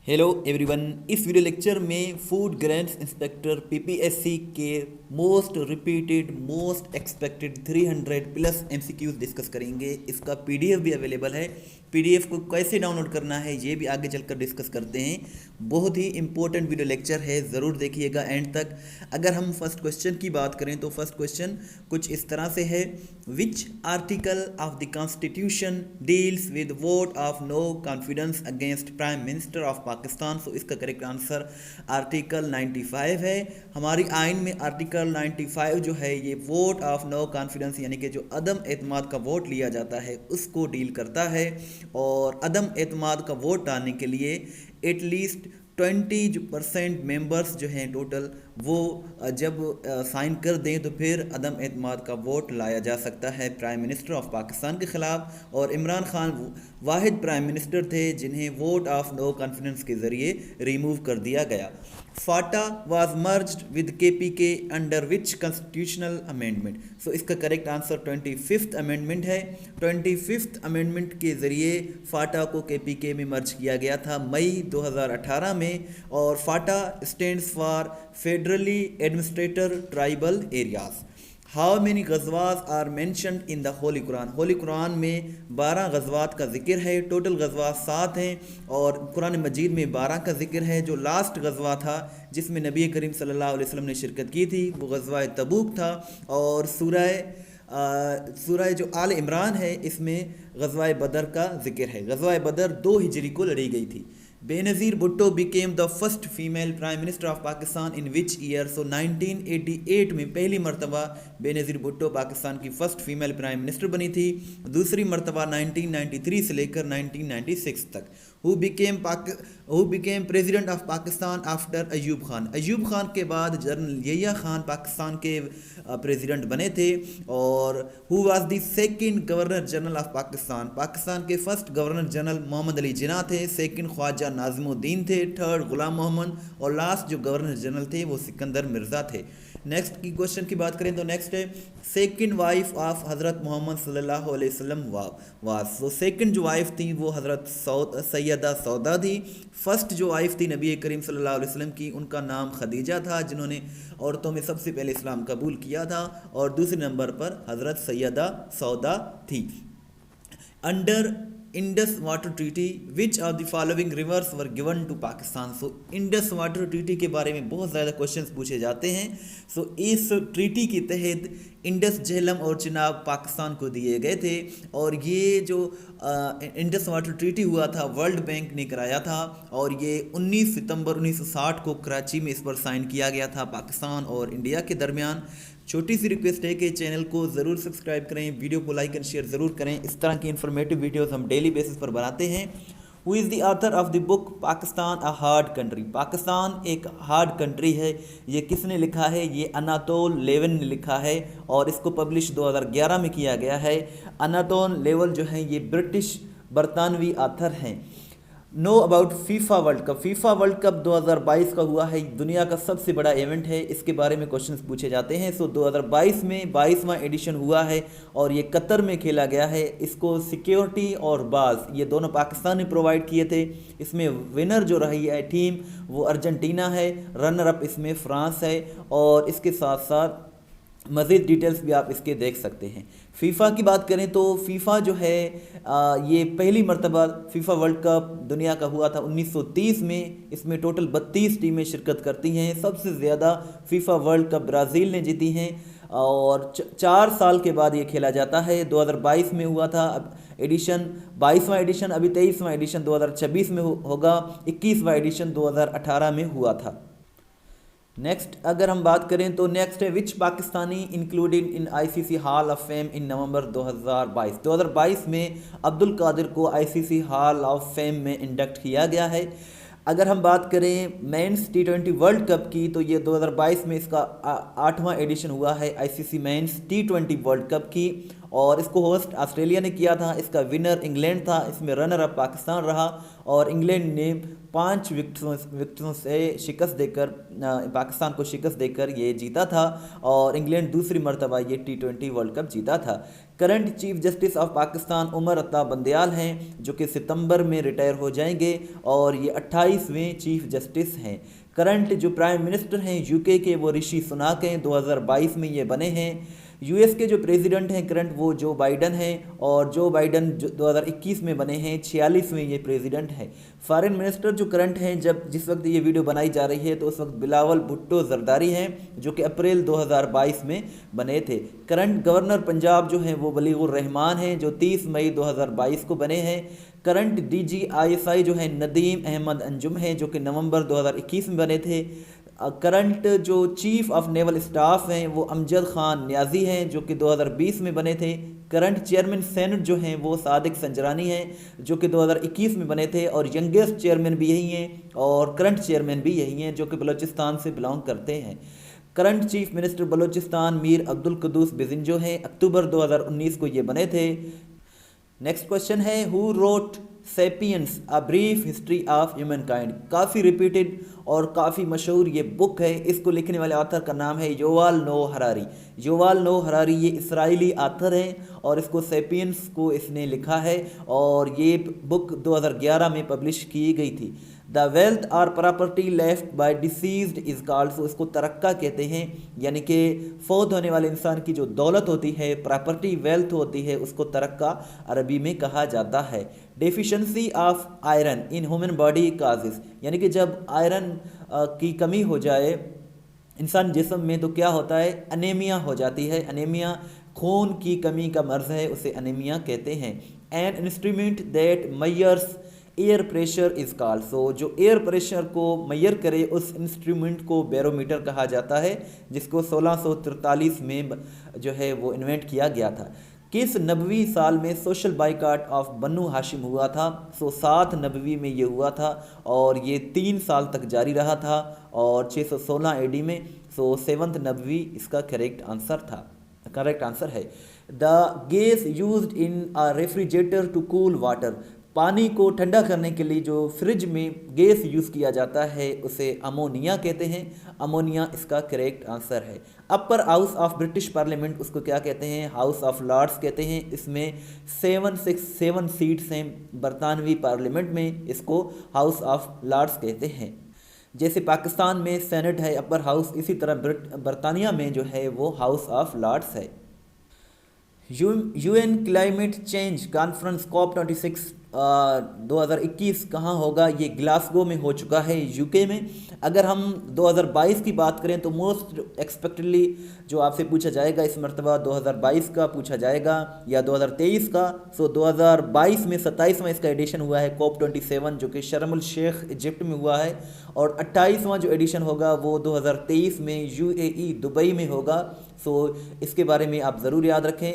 Hello everyone. इस video lecture में food grains inspector PPSC के most repeated most expected 300 plus MCQs discuss करेंगे। इसका पीडीएफ भी अवेलेबल है। पीडीएफ को कैसे डाउनलोड करना है ये भी आगे चलकर डिस्कस करते हैं। बहुत ही इंपॉर्टेंट वीडियो लेक्चर है, ज़रूर देखिएगा एंड तक। अगर हम फर्स्ट क्वेश्चन की बात करें तो फर्स्ट क्वेश्चन कुछ इस तरह से है, which article of the constitution deals with vote of no confidence against prime minister of Pakistan. So इसका करेक्ट आंसर आर्टिकल 95 है। हमारी आइन में आर्टिकल 95 जो है ये वोट ऑफ नो कॉन्फिडेंस यानी कि जो अदम एतमाद का वोट लिया जाता है उसको डील करता है। और अदम एतमाद का वोट डालने के लिए एटलीस्ट 20% मेंबर्स जो हैं टोटल वो जब साइन कर दें तो फिर अदम एतमाद का वोट लाया जा सकता है प्राइम मिनिस्टर ऑफ पाकिस्तान के ख़िलाफ़। और इमरान खान वाहिद प्राइम मिनिस्टर थे जिन्हें वोट ऑफ नो कॉन्फिडेंस के ज़रिए रिमूव कर दिया गया। FATA was merged with KPK under which constitutional amendment. So इसका करेक्ट आंसर 25th अमेंडमेंट है। 25th अमेंडमेंट के ज़रिए फाटा को केपीके में मर्ज किया गया था मई 2018 में। और FATA stands for federally administrator tribal areas. How many गज़वात are mentioned in the holy Quran. Holy Quran में 12 गज़वात का जिक्र है। टोटल गज़वात 7 हैं और कुरान मजीद में 12 का जिक्र है। जो लास्ट गज़वा था जिसमें नबी करीम सल्लल्लाहु अलैहि वसल्लम ने शिरकत की थी वो गज़वा तबूक था। और सूरह जो आल इमरान है इसमें गज़वा बदर का जिक्र है। गज़वा बदर 2 हिजरी को लड़ी गई थी। Benazir Bhutto became the first female prime minister of Pakistan in which year. So 1988 में पहली मरतबा बेनज़ीर भुट्टो पाकिस्तान की फ़र्स्ट फीमेल प्राइम मिनिस्टर बनी थी। दूसरी मरतबा 1993 से लेकर 1996 तक। Who became president of Pakistan after Ayub Khan. Ayub Khan के बाद जनरल यहिया खान पाकिस्तान के प्रेसिडेंट बने थे। और who was the second governor general of Pakistan. Pakistan के first governor general Mohammad Ali Jinnah थे। सेकंड ख्वाजा नाज़िमुद्दीन थे। थर्ड गुलाम मोहम्मद। और लास्ट जो गवर्नर जनरल थे वो सिकंदर मिर्ज़ा थे। नेक्स्ट की क्वेश्चन की बात करें तो नेक्स्ट है, सेकंड वाइफ ऑफ हज़रत मोहम्मद सल्लल्लाहु अलैहि वसल्लम वाज। तो सेकंड जो वाइफ थी वो हज़रत सैयदा सौदा थी। फर्स्ट जो वाइफ थी नबी करीम सल्लल्लाहु अलैहि वसल्लम की उनका नाम खदीजा था जिन्होंने औरतों में सबसे पहले इस्लाम कबूल किया था। और दूसरे नंबर पर हज़रत सैयदा सौदा थी। Under Indus water treaty which of the following rivers were given to Pakistan. So Indus water treaty के बारे में बहुत ज़्यादा क्वेश्चंस पूछे जाते हैं। सो इस ट्रीटी के तहत इंडस झेलम और चिनाब पाकिस्तान को दिए गए थे। और ये जो इंडस वाटर ट्रीटी हुआ था वर्ल्ड बैंक ने कराया था। और ये 19 सितंबर 1960 को कराची में इस पर साइन किया गया था पाकिस्तान और इंडिया के दरमियान। छोटी सी रिक्वेस्ट है कि चैनल को ज़रूर सब्सक्राइब करें, वीडियो को लाइक एंड शेयर ज़रूर करें। इस तरह की इन्फॉर्मेटिव वीडियोस हम डेली बेसिस पर बनाते हैं। Who is the author of the book Pakistan a hard country. Pakistan एक हार्ड कंट्री है। ये किसने लिखा है? ये अनातोल लेवन ने लिखा है और इसको पब्लिश 2011 में किया गया है। अनातोल लेवन जो है ये ब्रिटिश बरतानवी ऑथर हैं। Know about FIFA world cup. FIFA world cup 2022 का हुआ है। दुनिया का सबसे बड़ा इवेंट है। इसके बारे में क्वेश्चंस पूछे जाते हैं। सो 2022 में 22वां एडिशन हुआ है और ये कतर में खेला गया है। इसको सिक्योरिटी और बाज ये दोनों पाकिस्तान ने प्रोवाइड किए थे। इसमें विनर जो रही है टीम वो अर्जेंटीना है। रनर अप इसमें फ्रांस है। और इसके साथ साथ मज़ीद डिटेल्स भी आप इसके देख सकते हैं। फ़ीफ़ा की बात करें तो फ़ीफ़ा जो है ये पहली मरतबा फ़ीफ़ा वर्ल्ड कप दुनिया का हुआ था 1930 में। इसमें टोटल 32 टीमें शिरकत करती हैं। सबसे ज़्यादा फ़ीफ़ा वर्ल्ड कप ब्राज़ील ने जीती हैं। और 4 साल के बाद ये खेला जाता है। 2022 में हुआ था। अब एडिशन 22वां एडिशन, अभी 23वां एडिशन 2026 में होगा। 21वां एडिशन 2018 में हुआ था। नेक्स्ट अगर हम बात करें तो नेक्स्ट है, which Pakistani included in ICC hall of fame in November 2022। 2022 में अब्दुल कादिर को आईसीसी हॉल ऑफ फेम में इंडक्ट किया गया है। अगर हम बात करें मेंस T20 वर्ल्ड कप की तो ये 2022 में इसका 8वां एडिशन हुआ है ICC men's T20 world cup की। और इसको होस्ट ऑस्ट्रेलिया ने किया था। इसका विनर इंग्लैंड था, इसमें रनर अप पाकिस्तान रहा और इंग्लैंड ने 5 विकेटों से शिकस्त देकर पाकिस्तान को शिकस्त देकर ये जीता था और इंग्लैंड दूसरी मरतबा ये T20 वर्ल्ड कप जीता था। Current chief justice of Pakistan Umar Ata Bandial हैं जो कि सितंबर में रिटायर हो जाएंगे और ये 28वें चीफ जस्टिस हैं। करंट जो प्राइम मिनिस्टर हैं यूके के वो ऋषि सुनाक हैं, 2022 में ये बने हैं। यूएस के जो प्रेसिडेंट हैं करंट वो जो बाइडन हैं और जो बाइडन 2021 में बने हैं, 46वें ये प्रेसिडेंट हैं। फॉरेन मिनिस्टर जो करंट हैं जिस वक्त ये वीडियो बनाई जा रही है तो उस वक्त बिलावल भुट्टो जरदारी हैं जो कि अप्रैल 2022 में बने थे। करंट गवर्नर पंजाब जो हैं वो बलीगुर रहमान हैं जो 30 मई 2022 को बने हैं। करंट DGISI जो है नदीम अहमद अंजुम हैं जो कि नवंबर 2021 में बने थे। करंट जो चीफ ऑफ नेवल स्टाफ हैं वो अमजद खान न्याजी हैं जो कि 2020 में बने थे। करंट चेयरमैन सेनेट जो हैं वो सादिक संजरानी हैं जो कि 2021 में बने थे और यंगेस्ट चेयरमैन भी यही हैं और करंट चेयरमैन भी यही हैं जो कि बलूचिस्तान से बिलोंग करते हैं। Current chief minister Balochistan Mir Abdul Quddus Bizenjo हैं, अक्टूबर 2019 को ये बने थे। नेक्स्ट क्वेश्चन है who wrote Sapiens a brief history of humankind. काफ़ी रिपीटेड और काफ़ी मशहूर ये बुक है। इसको लिखने वाले ऑथर का नाम है Yuval Noh Harari. Yuval Noh Harari ये इसराइली ऑथर हैं और इसको सेपियंस को इसने लिखा है और ये बुक 2011 में पब्लिश की गई थी। द वेल्थ और property left by deceased is called, so इसको तरक्का कहते हैं, यानी कि फौत होने वाले इंसान की जो दौलत होती है, प्रॉपर्टी वेल्थ होती है, उसको तरक्का अरबी में कहा जाता है। Deficiency of iron in human body causes, यानी कि जब आयरन की कमी हो जाए इंसान जिस्म में तो क्या होता है, अनेमिया हो जाती है। अनेमिया खून की कमी का मर्ज है, उसे अनेमिया कहते हैं। An instrument that measures air pressure is called, so जो एयर प्रेशर को मैयर करे उस इंस्ट्रूमेंट को बैरोमीटर कहा जाता है जिसको 1643 में जो है वो इन्वेंट किया गया था। किस नबवी साल में सोशल बाइकाट ऑफ बन्नू हाशिम हुआ था? सो 7 नबवी में ये हुआ था और ये 3 साल तक जारी रहा था और 616 AD में। सो 7th नबवी इसका करेक्ट आंसर है। The gas used in a refrigerator to cool water, पानी को ठंडा करने के लिए जो फ्रिज में गैस यूज़ किया जाता है उसे अमोनिया कहते हैं। अमोनिया इसका करेक्ट आंसर है। Upper house of British parliament उसको क्या कहते हैं? हाउस ऑफ लॉर्ड्स कहते हैं। इसमें 767 सीट्स हैं बरतानवी पार्लियामेंट में, इसको हाउस ऑफ लॉर्ड्स कहते हैं। जैसे पाकिस्तान में सेनेट है अपर हाउस, इसी तरह बरतानिया में जो है वो हाउस ऑफ लॉर्ड्स है। UN climate change conference COP26 2021 कहाँ होगा? ये ग्लासगो में हो चुका है यूके में। अगर हम 2022 की बात करें तो मोस्ट एक्सपेक्टेडली जो आपसे पूछा जाएगा इस मरतबा 2022 का पूछा जाएगा या 2023 का। सो 2022 में 27वां इसका एडिशन हुआ है COP27 जो कि शर्म शेख इजिप्ट में हुआ है और 28वां जो एडिशन होगा वो 2023 में UAE दुबई में होगा। सो इसके बारे में आप ज़रूर याद रखें।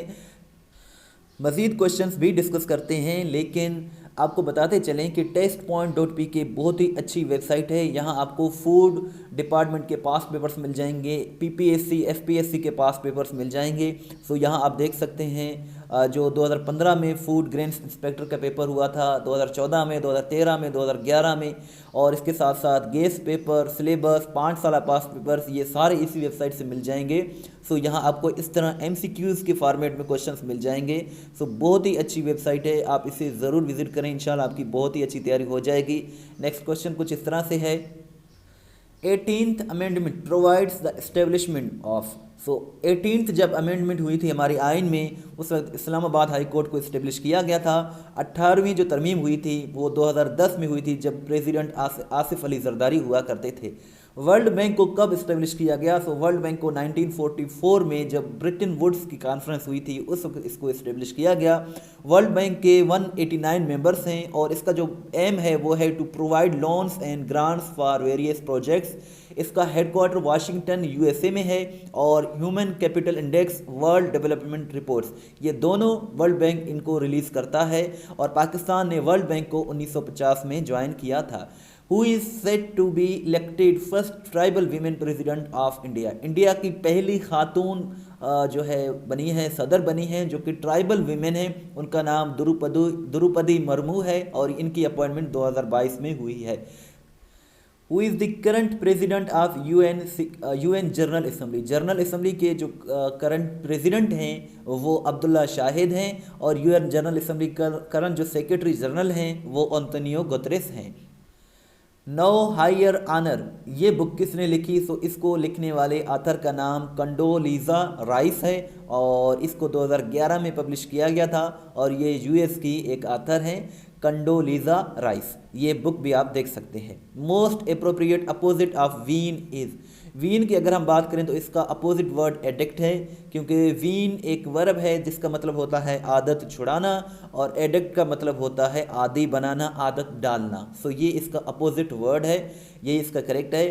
मज़ीद क्वेश्चंस भी डिस्कस करते हैं लेकिन आपको बताते चलें कि testpoint.pk बहुत ही अच्छी वेबसाइट है। यहाँ आपको फूड डिपार्टमेंट के पास पेपर्स मिल जाएंगे, PPSC FPSC के पास पेपर्स मिल जाएंगे। सो यहाँ आप देख सकते हैं जो 2015 में फूड ग्रेन्स इंस्पेक्टर का पेपर हुआ था, 2014 में, 2013 में, 2011 में, और इसके साथ साथ गेस्ट पेपर, सिलेबस, 5 साल पास पेपर्स, ये सारे इसी वेबसाइट से मिल जाएंगे। सो यहाँ आपको इस तरह MCQs के फॉर्मेट में क्वेश्चंस मिल जाएंगे। सो बहुत ही अच्छी वेबसाइट है, आप इसे ज़रूर विजिट करें, इंशाल्लाह आपकी बहुत ही अच्छी तैयारी हो जाएगी। नेक्स्ट क्वेश्चन कुछ इस तरह से है, 18th amendment provides the establishment of. So 18th जब अमेंडमेंट हुई थी हमारी आइन में उस वक्त इस्लामाबाद हाई कोर्ट को इस्टेब्लिश किया गया था। 18वीं जो तरमीम हुई थी वो 2010 में हुई थी जब प्रेसिडेंट आसिफ अली जरदारी हुआ करते थे। वर्ल्ड बैंक को कब इस्टेब्लिश किया गया? सो वर्ल्ड बैंक को 1944 में जब ब्रिटेन वुड्स की कॉन्फ्रेंस हुई थी उस वक्त इसको इस्टेब्लिश किया गया। वर्ल्ड बैंक के 189 मेंबर्स हैं और इसका जो एम है वो है to provide loans and grants for various projects. इसका हेडक्वार्टर वाशिंगटन USA में है और human capital index, world development reports, ये दोनों वर्ल्ड बैंक इनको रिलीज़ करता है और पाकिस्तान ने वर्ल्ड बैंक को 1950 में ज्वाइन किया था। Who is set to be elected first tribal women president of India. India की पहली खातून जो है बनी है, सदर बनी है, जो कि ट्राइबल वीमेन है। उनका नाम द्रौपदी मुर्मू है और इनकी अपॉइंटमेंट 2022 में हुई है। Who is the current president of UN general assembly. General assembly के जो करंट प्रेसिडेंट हैं वो अब्दुल्ला शाहिद हैं और यूएन जनरल असेंबली करंट जो सेक्रेटरी जनरल हैं वो एंटोनियो गुतेरेस हैं। नो हायर ऑनर, ये बुक किसने लिखी? सो इसको लिखने वाले आथर का नाम कंडोलीज़ा राइस है और इसको 2011 में पब्लिश किया गया था और ये यूएस की एक आथर हैं कंडोलीज़ा राइस। ये बुक भी आप देख सकते हैं। Most appropriate opposite of wean is. Wean की अगर हम बात करें तो इसका अपोजिट वर्ड एडिक्ट है, क्योंकि वीन एक वर्ब है जिसका मतलब होता है आदत छुड़ाना और एडिक्ट का मतलब होता है आदी बनाना, आदत डालना। सो ये इसका अपोजिट वर्ड है, ये इसका करेक्ट है।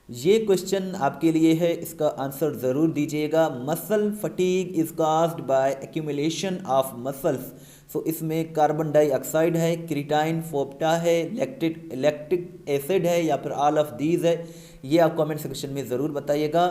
ये क्वेश्चन आपके लिए है, इसका आंसर ज़रूर दीजिएगा। Muscle fatigue is caused by accumulation of muscles. So इसमें कार्बन डाइऑक्साइड है, क्रिटाइन फोप्टा है, लैक्टिक एसिड है या फिर ऑल ऑफ दीज है। ये आप कमेंट सेक्शन में ज़रूर बताइएगा।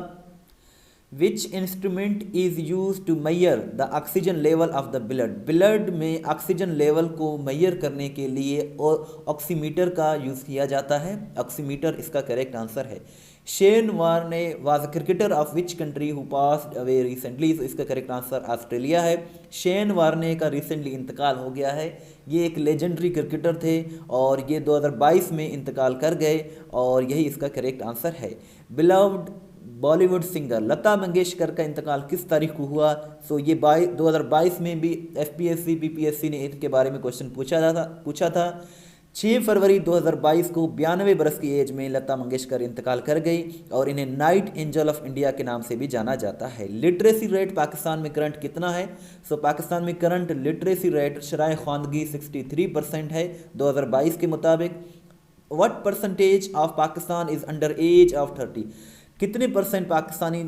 Which instrument is use to measure the oxygen level of the blood. Blood में ऑक्सीजन लेवल को मैयर करने के लिए और ऑक्सीमीटर का यूज़ किया जाता है। ऑक्सीमीटर इसका करेक्ट आंसर है। Shane Warne was a cricketer of which country who passed away recently. इसका करेक्ट आंसर ऑस्ट्रेलिया है। शेन वार्ने का रिसेंटली इंतकाल हो गया है। ये एक लेजेंडरी क्रिकेटर थे और ये 2022 में इंतकाल कर गए और यही इसका करेक्ट आंसर है। बिलव्ड बॉलीवुड सिंगर लता मंगेशकर का इंतकाल किस तारीख को हुआ? सो ये 2022 में भी एफपीएससी बीपीएससी ने इनके बारे में क्वेश्चन पूछा था। 6 फरवरी 2022 को 92 बरस की एज में लता मंगेशकर इंतकाल कर गई और इन्हें नाइट एंजल ऑफ इंडिया के नाम से भी जाना जाता है। लिटरेसी रेट पाकिस्तान में करंट कितना है? सो पाकिस्तान में करंट लिटरेसी रेट शराय ख्वानगी 63% है 2022 के मुताबिक। What percentage of Pakistan is under as of 30। कितने परसेंट पाकिस्तानी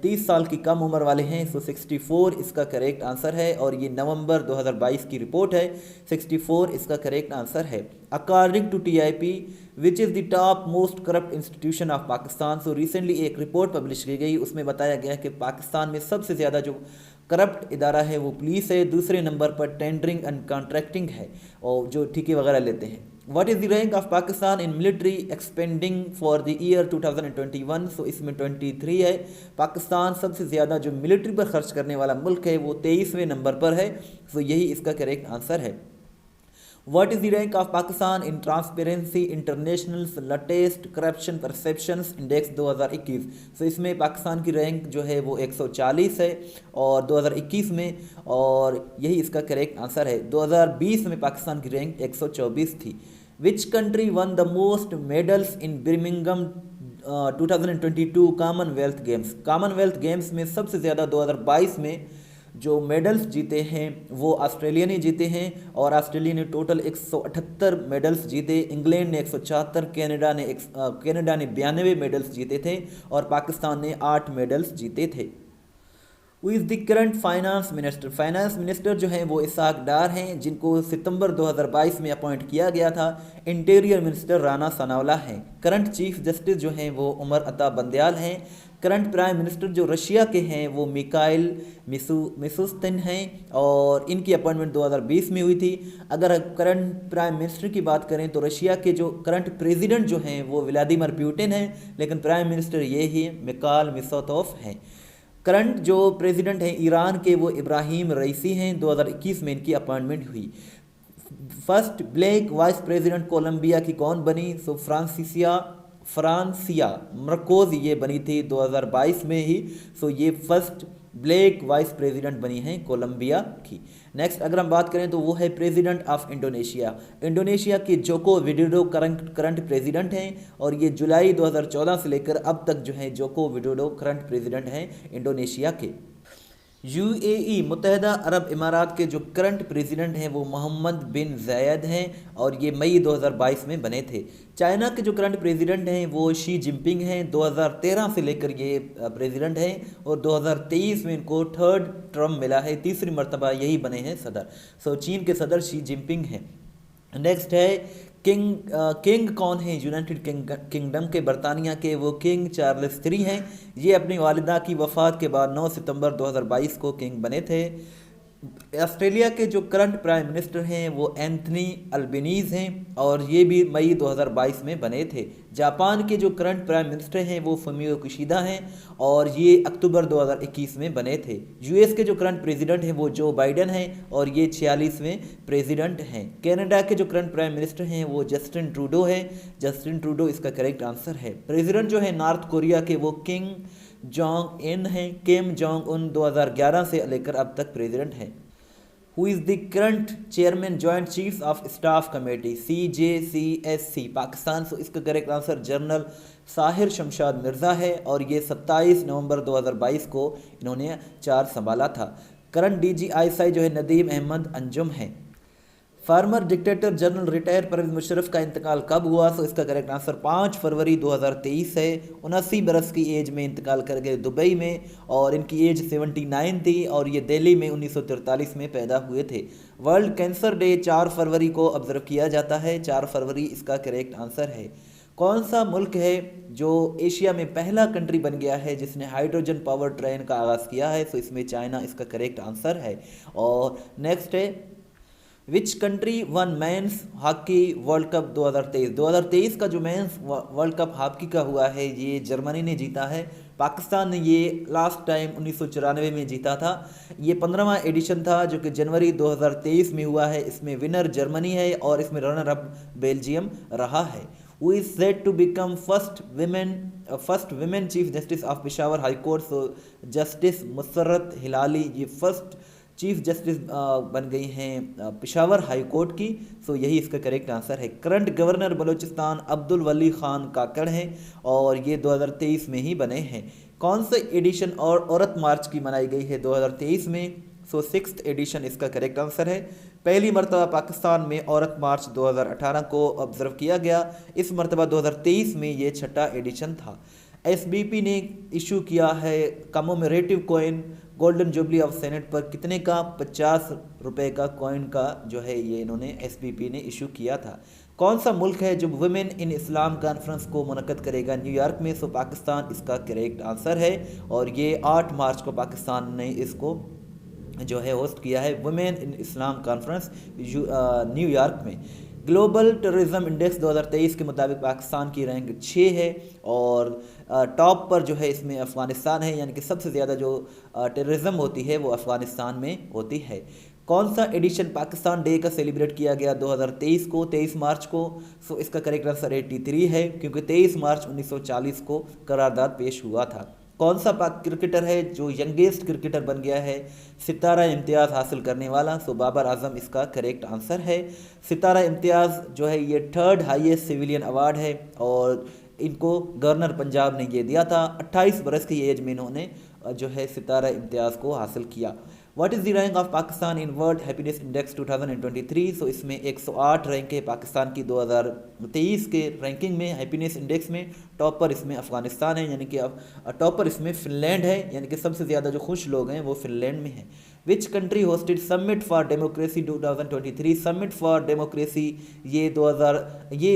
30 साल की कम उम्र वाले हैं? सो 64 इसका करेक्ट आंसर है और ये नवंबर 2022 की रिपोर्ट है। 64 इसका करेक्ट आंसर है। According to TIP which is the top most corrupt institution of Pakistan. So recently एक रिपोर्ट पब्लिश की गई, उसमें बताया गया कि पाकिस्तान में सबसे ज़्यादा जो करप्ट इदारा है वो पुलिस है, दूसरे नंबर पर टेंडरिंग एंड कॉन्ट्रैक्टिंग है और जो ठेके वगैरह लेते हैं। What is the rank of Pakistan in military expending for the year 2021? सो इसमें 23 है। पाकिस्तान सबसे ज़्यादा जो मिलिट्री पर खर्च करने वाला मुल्क है वो 23वें नंबर पर है। सो यही इसका करेक्ट आंसर है। What is the rank of Pakistan in Transparency International's latest corruption perceptions index 2021? सो इसमें पाकिस्तान की रैंक जो है वो 140 है और 2021 में, और यही इसका करेक्ट आंसर है। 2020 में पाकिस्तान की रैंक 124 थी। Which country one the most medals in Birmingham 2022 Commonwealth games? Commonwealth Games में सबसे ज़्यादा 2022 में जो मेडल्स जीते हैं वो ऑस्ट्रेलिया ने जीते हैं और ऑस्ट्रेलिया ने टोटल 178 मेडल्स जीते। इंग्लैंड ने 174, कनाडा ने 92 मेडल्स जीते थे और पाकिस्तान ने 8 मेडल्स जीते थे। Who is the current finance minister? Finance minister जो हैं वो इसहाक डार हैं, जिनको सितंबर 2022 में अपॉइंट किया गया था। इंटीरियर मिनिस्टर राना सनावला हैं। करंट चीफ जस्टिस जो हैं वो उमर अता बंदयाल हैं। करंट प्राइम मिनिस्टर जो रशिया के हैं वो मिकाइल मिशुस्तिन हैं और इनकी अपॉइंटमेंट 2020 में हुई थी। अगर करंट प्राइम मिनिस्टर की बात करें तो रशिया के जो करंट प्रेसिडेंट जो हैं वो व्लादिमीर पुतिन हैं, लेकिन प्राइम मिनिस्टर ये ही मिकाइल मिशुस्तिन हैं। करंट जो प्रेसिडेंट हैं ईरान के वो इब्राहिम रईसी हैं। 2021 में इनकी अपॉइंटमेंट हुई। First black vice president Colombia की कौन बनी? सो फ्रांसिया मर्कोज ये बनी थी 2022 में ही। सो ये फर्स्ट ब्लैक वाइस प्रेसिडेंट बनी हैं कोलंबिया की। नेक्स्ट अगर हम बात करें तो वो है प्रेसिडेंट ऑफ इंडोनेशिया। इंडोनेशिया के जोको विडोडो करंट प्रेसिडेंट हैं और ये जुलाई 2014 से लेकर अब तक जो है जोको विडोडो करंट प्रेसिडेंट हैं इंडोनेशिया के। यूएई मुत्तहदा अरब इमारात के जो करंट प्रेसिडेंट हैं वो मोहम्मद बिन जायद हैं और ये मई 2022 में बने थे। चाइना के जो करंट प्रेसिडेंट हैं वो शी जिनपिंग हैं। 2013 से लेकर ये प्रेसिडेंट हैं और 2023 में इनको 3rd टर्म मिला है, तीसरी मरतबा यही बने हैं सदर। सो चीन के सदर शी जिनपिंग हैं। नेक्स्ट है किंग कौन है यूनाइटेड किंगडम के, बरतानिया के? वो किंग चार्ल्स III हैं। ये अपनी वालिदा की वफ़ात के बाद 9 सितंबर 2022 को किंग बने थे। ऑस्ट्रेलिया के जो करंट प्राइम मिनिस्टर हैं वो एंथनी अल्बनीज़ हैं और ये भी मई 2022 में बने थे। जापान के जो करंट प्राइम मिनिस्टर हैं वो फुमियो किशिदा हैं और ये अक्टूबर 2021 में बने थे। यूएस के जो करंट प्रेसिडेंट हैं वो जो बाइडेन हैं और ये 46वें प्रेसिडेंट हैं। कनाडा के जो करंट प्राइम मिनिस्टर हैं वो जस्टिन ट्रूडो हैं। जस्टिन ट्रूडो इसका करेक्ट आंसर है। प्रेसिडेंट जो है नॉर्थ कोरिया के वो किम जोंग इन हैं। किम जोंग उन 2011 से लेकर अब तक प्रेसिडेंट हैं। Who is the current chairman joint chiefs of staff committee CJCSC Pakistan? So इसका correct answer general Sahir Shamshad Mirza है और ये 27 नवंबर 2022 को इन्होंने चार्ज संभाला था। करंट DGI जो है नदीम अहमद अंजुम है। Former dictator general retire Pervez Musharraf का इंतकाल कब हुआ? तो इसका करेक्ट आंसर 5 फरवरी 2023 है। 79 बरस की एज में इंतकाल कर गए दुबई में और इनकी एज 79 थी और ये दिल्ली में 1943 में पैदा हुए थे। वर्ल्ड कैंसर डे 4 फरवरी को ऑब्जर्व किया जाता है। 4 फरवरी इसका करेक्ट आंसर है। कौन सा मुल्क है जो एशिया में पहला कंट्री बन गया है जिसने हाइड्रोजन पावर ट्रेन का आगाज़ किया है? तो इसमें चाइना इसका करेक्ट आंसर है। और नेक्स्ट है which country one men's hockey world cup 2023? 2023 का जो मेंस वर्ल्ड कप हॉकी का हुआ है ये जर्मनी ने जीता है। पाकिस्तान ने ये लास्ट टाइम 1994 में जीता था। ये 15वां एडिशन था जो कि जनवरी 2023 में हुआ है। इसमें विनर जर्मनी है और इसमें रनर अप बेल्जियम रहा है। Who is said to become first women chief justice of Peshawar high court? So justice Musarrat Hilali ये फर्स्ट चीफ जस्टिस बन गई हैं पेशावर हाई कोर्ट की। सो यही इसका करेक्ट आंसर है। करंट गवर्नर बलूचिस्तान अब्दुल वली खान काकड़ हैं और ये 2023 में ही बने हैं। कौन सा एडिशन और औरत मार्च की मनाई गई है 2023 में? सो 6th एडिशन इसका करेक्ट आंसर है। पहली मरतबा पाकिस्तान में औरत मार्च 2018 को ऑब्जर्व किया गया। इस मरतबा 2023 में ये 6ठा एडिशन था। SBP ने इशू किया है commemorative coin golden jubilee of senate पर कितने का? 50 रुपये का कॉइन का जो है ये इन्होंने SBP ने इशू किया था। कौन सा मुल्क है जो वुमेन इन इस्लाम कॉन्फ्रेंस को मुनक्कद करेगा न्यूयॉर्क में? सो पाकिस्तान इसका करेक्ट आंसर है और ये 8 मार्च को पाकिस्तान ने इसको जो है होस्ट किया है women in Islam conference New York में। ग्लोबल टेररिज्म इंडेक्स 2023 के मुताबिक पाकिस्तान की रैंक 6 है और टॉप पर जो है इसमें अफ़गानिस्तान है, यानी कि सबसे ज़्यादा जो टेररिज्म होती है वो अफ़गानिस्तान में होती है। कौन सा एडिशन पाकिस्तान डे का सेलिब्रेट किया गया 2023 को 23 मार्च को? सो इसका करेक्ट आंसर 83 है क्योंकि 23 मार्च 1940 को करारदाद पेश हुआ था। कौन सा पाक क्रिकेटर है जो यंगेस्ट क्रिकेटर बन गया है सितारा इम्तियाज़ हासिल करने वाला? सो बाबर आजम इसका करेक्ट आंसर है। सितारा इम्तियाज़ जो है ये 3rd हाईएस्ट सिविलियन अवार्ड है और इनको गवर्नर पंजाब ने ये दिया था। 28 बरस की एज में इन्होंने जो है सितारा इम्तियाज़ को हासिल किया। What is the rank of Pakistan in world happiness index 2023? सो इसमें 108 रैंक है पाकिस्तान की 2023 के रैंकिंग में हैप्पीनेस इंडेक्स में। टॉपर इसमें अफ़गानिस्तान है, यानी कि अब टॉपर इसमें फ़िनलैंड है, यानी कि सबसे ज़्यादा जो खुश लोग हैं वो फ़िनलैंड में हैं। Which country hosted summit for democracy 2023? Summit for democracy ये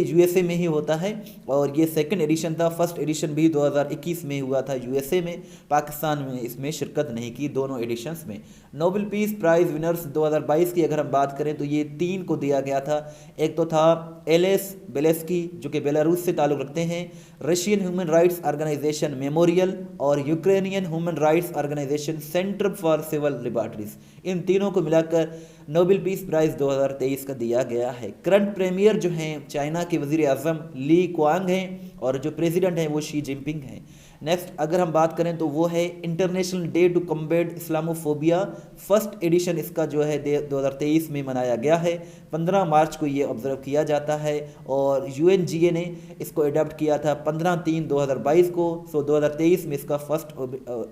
USA में ही होता है और ये 2nd एडिशन था। 1st एडिशन भी 2021 में हुआ था USA में। पाकिस्तान में इसमें शिरकत नहीं की दोनों एडिशंस में। नोबेल पीस प्राइज़ विनर्स 2022 की अगर हम बात करें तो ये 3 को दिया गया था। एक तो था एलेस बेलेस्की जो कि बेलारूस से ताल्लुक़ रखते हैं, Russian human rights organisation memorial और Ukrainian human rights organisation centre for civil liberties. इन तीनों को मिलाकर नोबेल पीस प्राइज़ 2023 का दिया गया है। करंट प्रीमियर जो हैं चाइना के वज़ीर आज़म ली क्वांग हैं और जो प्रेसिडेंट हैं वो शी जिनपिंग हैं। नेक्स्ट अगर हम बात करें तो वो है international day to combat Islamophobia. 1st edition इसका जो है 2023 में मनाया गया है। 15 मार्च को ये ऑब्जर्व किया जाता है और UNGA ने इसको अडॉप्ट किया था 15/3/2022 को। सो 2023 में इसका 1st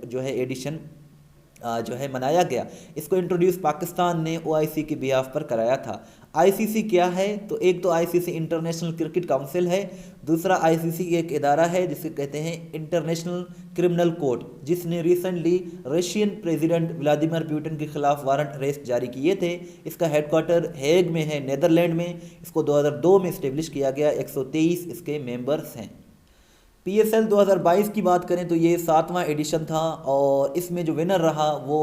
जो है एडिशन जो है मनाया गया। इसको इंट्रोड्यूस पाकिस्तान ने OIC के बिहाफ पर कराया था। आईसीसी क्या है? तो एक तो आईसीसी इंटरनेशनल क्रिकेट काउंसिल है, दूसरा आईसीसी एक इदारा है जिसे कहते हैं इंटरनेशनल क्रिमिनल कोर्ट, जिसने recently Russian president Vladimir Putin के खिलाफ वारंट अरेस्ट जारी किए थे। इसका हेडक्वार्टर हेग में है, नेदरलैंड में। इसको 2002 में इस्टेब्लिश किया गया। 123 इसके मेंबर्स हैं। पीएसएल 2022 की बात करें तो ये 7वां एडिशन था और इसमें जो विनर रहा वो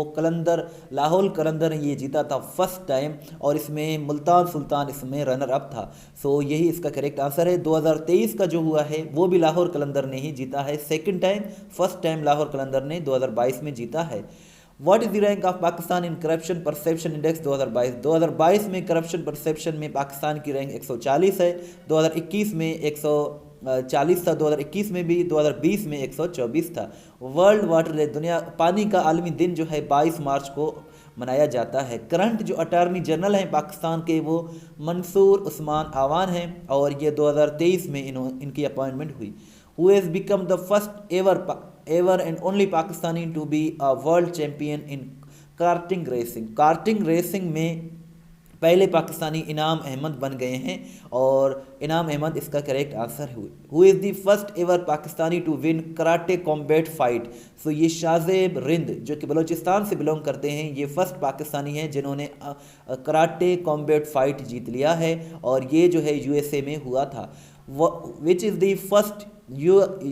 लाहौल कलंदर ये जीता था फर्स्ट टाइम, और इसमें मुल्तान सुल्तान इसमें रनर अप था। सो यही इसका करेक्ट आंसर है। 2023 का जो हुआ है वो भी लाहौर कलंदर ने ही जीता है second time. First time Lahore Qalandar ने 2022 में जीता है। What is the rank of Pakistan in corruption perception index 2022? 2022 में करप्शन परसेप्शन में पाकिस्तान की रैंक 140 है। 2021 में 140 था, 2021 में भी, 2020 में 124 था। वर्ल्ड वाटर डे, दुनिया पानी का आलमी दिन जो है 22 मार्च को मनाया जाता है। करंट जो अटॉर्नी जनरल हैं पाकिस्तान के वो मंसूर उस्मान आवान हैं और ये 2023 में इनकी अपॉइंटमेंट हुई। Who has become the first ever and only Pakistani to be a world champion in karting racing? Karting racing में पहले पाकिस्तानी इनाम अहमद बन गए हैं और इनाम अहमद इसका करेक्ट आंसर हुए। Who is the first ever Pakistani to win karate combat fight? So ये शाज़ेब रिंद जो कि बलूचिस्तान से बिलोंग करते हैं, ये फर्स्ट पाकिस्तानी हैं जिन्होंने कराटे कॉम्बैट फाइट जीत लिया है और ये जो है यूएसए में हुआ था। Which is the first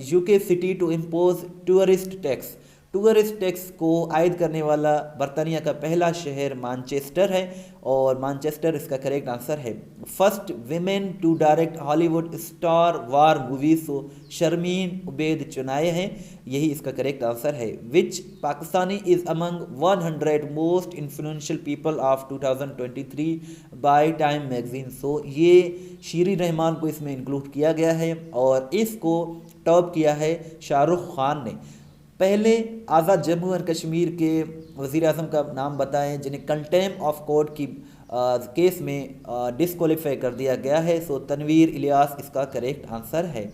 UK city to impose tourist tax? Tourist tax को आयद करने वाला बरतानिया का पहला शहर मैनचेस्टर है और मैनचेस्टर इसका करेक्ट आंसर है। First women to direct Hollywood star war movie, so Sharmeen Obaid चुनाए हैं, यही इसका करेक्ट आंसर है। Which Pakistani is among 100 most influential people of 2023 by Time magazine? So ये शीरी रहमान को इसमें इंक्लूड किया गया है और इसको टॉप किया है शाहरुख खान ने। पहले आज़ाद जम्मू एंड कश्मीर के वज़ीर आज़म का नाम बताएं जिन्हें कंटेम्प्ट ऑफ कोर्ट की केस में डिस्क्वालीफाई कर दिया गया है। सो तनवीर इलियास इसका करेक्ट आंसर है।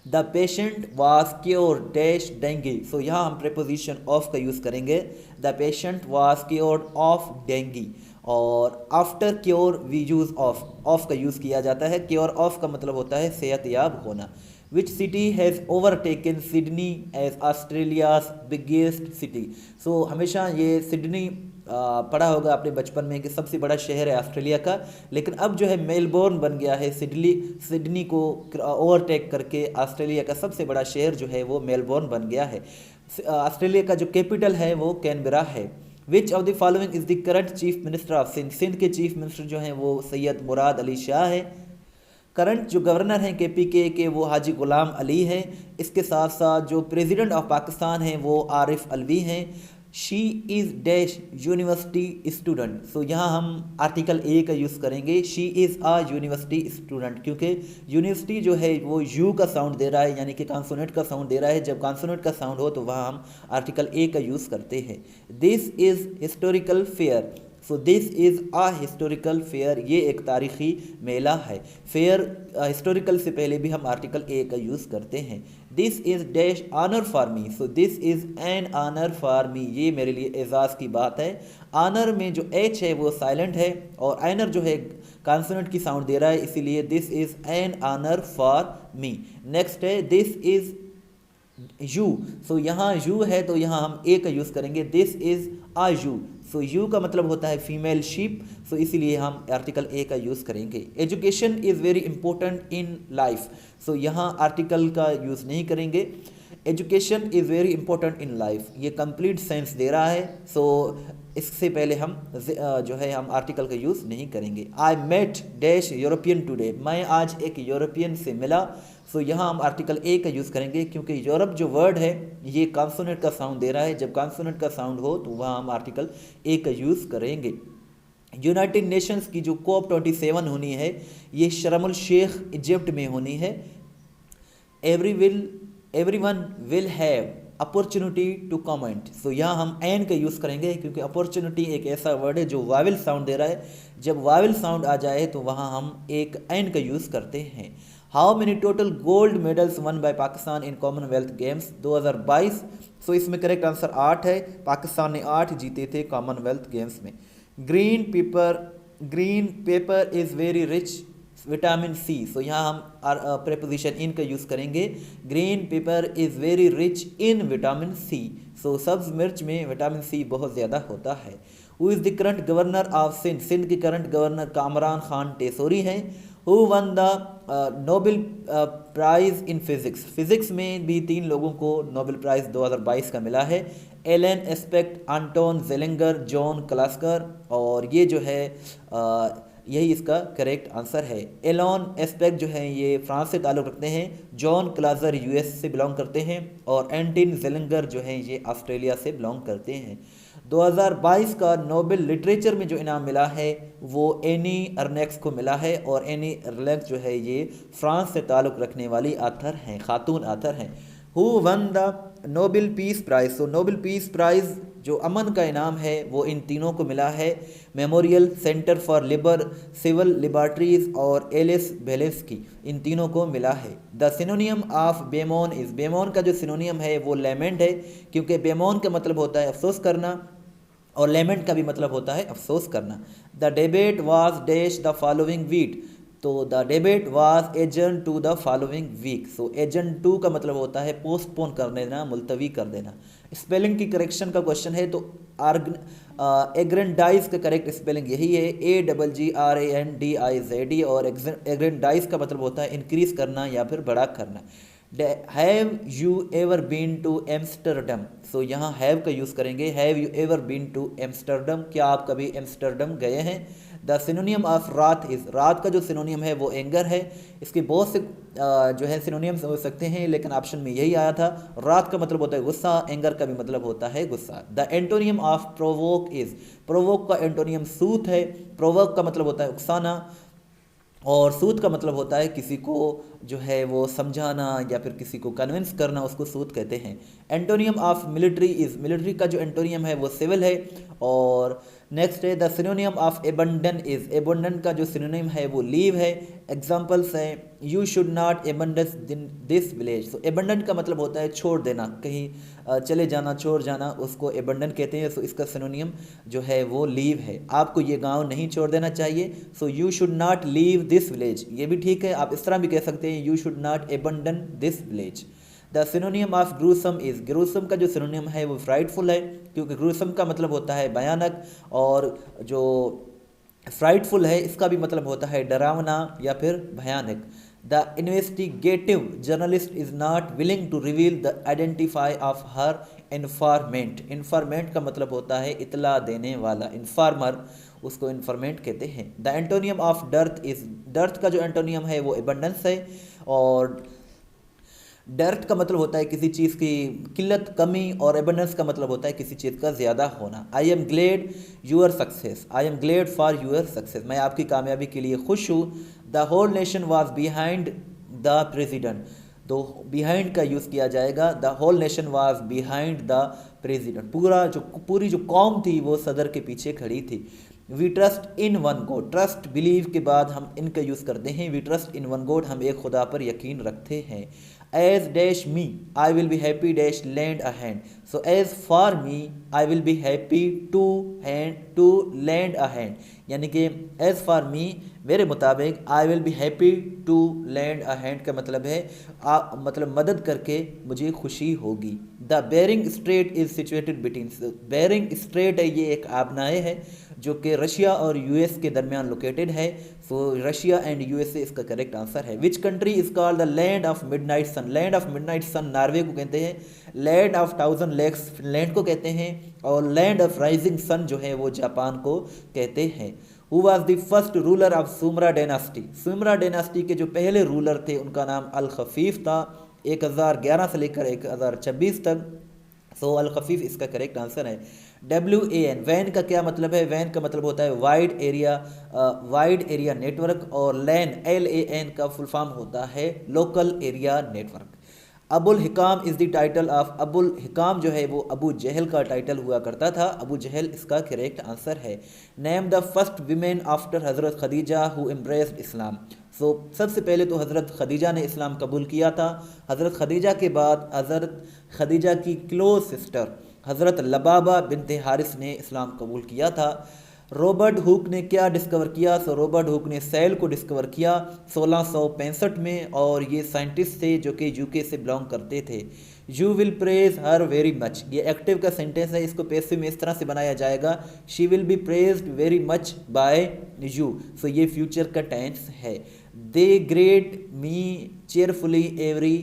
The patient was cured dash dengue? So यहाँ हम प्रेपोजिशन ऑफ का यूज़ करेंगे। The patient was cured of dengue और after cure we use of का यूज़ किया जाता है। क्योर ऑफ का मतलब होता है सेहतयाब होना। Which city has overtaken Sydney as Australia's biggest city? So हमेशा ये सिडनी पढ़ा होगा आपने बचपन में कि सबसे बड़ा शहर है ऑस्ट्रेलिया का, लेकिन अब जो है मेलबोर्न बन गया है। सिडनी को ओवरटेक करके ऑस्ट्रेलिया का सबसे बड़ा शहर जो है वो मेलबोर्न बन गया है। ऑस्ट्रेलिया का जो कैपिटल है वो कैनबरा है। Which of the following is the current chief minister of Sindh? Sindh के चीफ मिनिस्टर जो हैं वो सैयद मुराद अली शाह है। करंट जो गवर्नर हैं केपीके के वो हाजी गुलाम अली हैं। इसके साथ साथ जो प्रेसिडेंट ऑफ पाकिस्तान हैं वो आरिफ अलवी हैं। She is dash university student? So यहाँ हम आर्टिकल ए का यूज़ करेंगे। She is a university student, क्योंकि यूनिवर्सिटी जो है वो यू का साउंड दे रहा है, यानी कि कॉन्सोनेंट का साउंड दे रहा है। जब कॉन्सोनेंट का साउंड हो तो वहाँ हम आर्टिकल ए का यूज़ करते हैं। This is historical fair? So this is a historical fair, ये एक तारीख़ी मेला है। फेयर हिस्टोरिकल से पहले भी हम आर्टिकल ए का यूज़ करते हैं। This is dash honour for me? So this is an honour for me, ये मेरे लिए एजाज़ की बात है। ऑनर में जो एच है वो साइलेंट है और आइनर जो है कॉन्सोनेंट की साउंड दे रहा है, इसीलिए this is an honour for me. Next है दिस इज़ यू। सो यहाँ यू है तो यहाँ हम ए का यूज़ करेंगे। This is a U. सो यू का मतलब होता है फीमेल शीप, सो इसीलिए हम आर्टिकल ए का यूज़ करेंगे। Education is very important in life? So यहाँ आर्टिकल का यूज़ नहीं करेंगे। Education is very important in life, ये कंप्लीट सेंस दे रहा है। सो इससे पहले हम जो है हम आर्टिकल का यूज़ नहीं करेंगे। I met dash European today? मैं आज एक यूरोपियन से मिला। सो यहाँ हम आर्टिकल ए का यूज़ करेंगे क्योंकि यूरोप जो वर्ड है ये कॉन्सोनेंट का साउंड दे रहा है। जब कॉन्सोनेंट का साउंड हो तो वहाँ हम आर्टिकल ए का यूज़ करेंगे। यूनाइटेड नेशंस की जो COP27 होनी है ये शर्म अल शेख इजिप्ट में होनी है। Everyone will have opportunity to comment? So यहाँ हम एन का यूज़ करेंगे क्योंकि अपॉर्चुनिटी एक ऐसा वर्ड है जो वाविल साउंड दे रहा है। जब वाविल साउंड आ जाए तो वहाँ हम एक एन का यूज़ करते हैं। How many total gold medals one by Pakistan in Commonwealth games 2022? सो इसमें करेक्ट आंसर 8 है। पाकिस्तान ने 8 जीते थे कॉमनवेल्थ गेम्स में। Green pepper green pepper is very rich vitamin C. So यहाँ हम प्रेपोजिशन इन का यूज़ करेंगे। Green pepper is very rich in vitamin C. So सब्ज मिर्च में विटामिन सी बहुत ज़्यादा होता है। Who is the current governor of Sindh? Sindh के करंट गवर्नर कामरान खान टेसोरी हैं। Who won the Nobel prize in physics? Physics में भी 3 लोगों को नोबेल प्राइज़ 2022 का मिला है। Alan Aspect, Anton Zeilinger, John Clauser. और ये जो है यही इसका करेक्ट आंसर है। एलन एस्पेक्ट जो है ये फ्रांस से ताल्लुक़ रखते हैं, जॉन क्लाजर यूएस से बिलोंग करते हैं और एंटिन जेलिंगर जो है ये ऑस्ट्रेलिया से बिलोंग करते हैं। 2022 का नोबेल लिटरेचर में जो इनाम मिला है वो एनी अर्नेक्स को मिला है और एनी अर्नेक्स जो है ये फ्रांस से ताल्लुक़ रखने वाली आथर हैं, खातून आथर हैं। Who won the Nobel peace prize? तो नोबेल पीस प्राइज़ जो अमन का इनाम है वो इन तीनों को मिला है। Memorial, Center for Civil Liberties और एलिस बेलेस्की, इन तीनों को मिला है। The synonym of bemoan is? Bemoan का जो सिनोनियम है वो लेमेंट है, क्योंकि बेमोन का मतलब होता है अफसोस करना और लेमेंट का भी मतलब होता है अफसोस करना। The debate was dash the following week? तो द डिबेट वाज एजन to the following week. So एजन टू का मतलब होता है पोस्टपोन कर देना, मुलतवी कर देना। स्पेलिंग की करेक्शन का क्वेश्चन है तो एग्रेंडाइज का करेक्ट स्पेलिंग यही है, AGGRANDIZE। और एग्रेंडाइज का मतलब होता है इंक्रीज करना या फिर बड़ा करना। Have you ever been to Amsterdam? So यहाँ हैव का यूज़ करेंगे। Have you ever been to Amsterdam? क्या आप कभी एम्स्टर्डम गए हैं? द सिनोनियम ऑफ रात इज़? रात का जो सिनोनियम है वो एंगर है। इसके बहुत से जो है सिनोनियम्स हो सकते हैं, लेकिन ऑप्शन में यही आया था। रात का मतलब होता है गुस्सा, एंगर का भी मतलब होता है गुस्सा। The antonym of provoke is? Provoke का एंटोनियम सूत है। प्रोवोक का मतलब होता है उकसाना और सूत का मतलब होता है किसी को जो है वो समझाना या फिर किसी को कन्विंस करना, उसको सूत कहते हैं। Antonym of military is? Military का जो एंटोनियम है वो सिविल है। और नेक्स्ट है the synonym of abandon is? Abandon का जो सिनोनिम है वो लीव है। एग्जाम्पल्स हैं, you should not abandon this village. So abandon का मतलब होता है छोड़ देना, कहीं चले जाना, छोड़ जाना, उसको एबंडन कहते हैं। सो इसका सिनोनियम जो है वो लीव है, आपको ये गांव नहीं छोड़ देना चाहिए। So you should not leave this village, ये भी ठीक है। आप इस तरह भी कह सकते हैं, you should not abandon this village. The synonym of gruesome is? Gruesome का जो सिनोनियम है वो फ्राइटफुल है, क्योंकि ग्रूसम का मतलब होता है भयानक और जो फ्राइटफुल है इसका भी मतलब होता है डरावना या फिर भयानक। The investigative journalist is not willing to reveal the identify of her informant. Informant का मतलब होता है इतला देने वाला, इन्फॉर्मर, उसको इन्फॉर्मेंट कहते हैं। The antonym of dearth is? Dearth का जो एंटोनियम है वो एबंडेंस है और डर्थ का मतलब होता है किसी चीज़ की किल्लत, कमी, और एबंडेंस का मतलब होता है किसी चीज़ का ज़्यादा होना। I am glad your success, I am glad for your success, मैं आपकी कामयाबी के लिए खुश हूँ। The whole nation was behind the president, तो बिहाइंड का यूज़ किया जाएगा। The whole nation was behind the president, पूरी जो कौम थी वो सदर के पीछे खड़ी थी। We trust in one God, trust believe के बाद हम इनका यूज़ करते हैं। We trust in one God, हम एक खुदा पर यकीन रखते हैं। As dash me I will be happy dash land a hand, so as for me I will be happy to land a hand, यानी कि एज फॉर मी, मेरे मुताबिक, I will be happy to land a hand का मतलब है मतलब मदद करके मुझे खुशी होगी। The Bering Strait is situated between, Bering Strait है ये एक आबनाए है जो कि रशिया और यूएस के दरमियान लोकेटेड है। सो रशिया एंड यूएसए इसका करेक्ट आंसर है। Which country is called the land of midnight sun? Land of midnight sun Norway को कहते हैं। Land of thousand lakes Finland को कहते हैं और लैंड ऑफ राइजिंग सन जो है वो जापान को कहते हैं। Who was the first ruler of सुमरा dynasty? सुमरा dynasty के जो पहले रूलर थे उनका नाम अल खफीफ था, 1011 से लेकर 1026 तक। सो अल खफीफ इसका करेक्ट आंसर है। WAN, वैन का क्या मतलब है? वैन का मतलब होता है वाइड एरिया नेटवर्क और लैन LAN का फुल फॉर्म होता है local area network. Abul Hikam is the title of, Abul Hikam जो है वो अबू जहल का टाइटल हुआ करता था, अबू जहल इसका करेक्ट आंसर है। Name the first women after हज़रत खदीजा हु एम्ब्रेस्ड इस्लाम। सो सबसे पहले तो हज़रत खदीजा ने इस्लाम कबूल किया था। हज़रत खदीजा के बाद हज़रत खदीजा की क्लोज सिस्टर हज़रत लबाबा बिनते हारिस ने इस्लाम कबूल किया था। रॉबर्ट हुक ने क्या डिस्कवर किया? सो रॉबर्ट हुक ने सेल को डिस्कवर किया 1665 में, और ये साइंटिस्ट थे जो कि यूके से बिलोंग करते थे। You will praise her very much, ये एक्टिव का सेंटेंस है, इसको पैसिव में इस तरह से बनाया जाएगा, she will be praised very much by you. So ये फ्यूचर का टेंस है। They greet me cheerfully every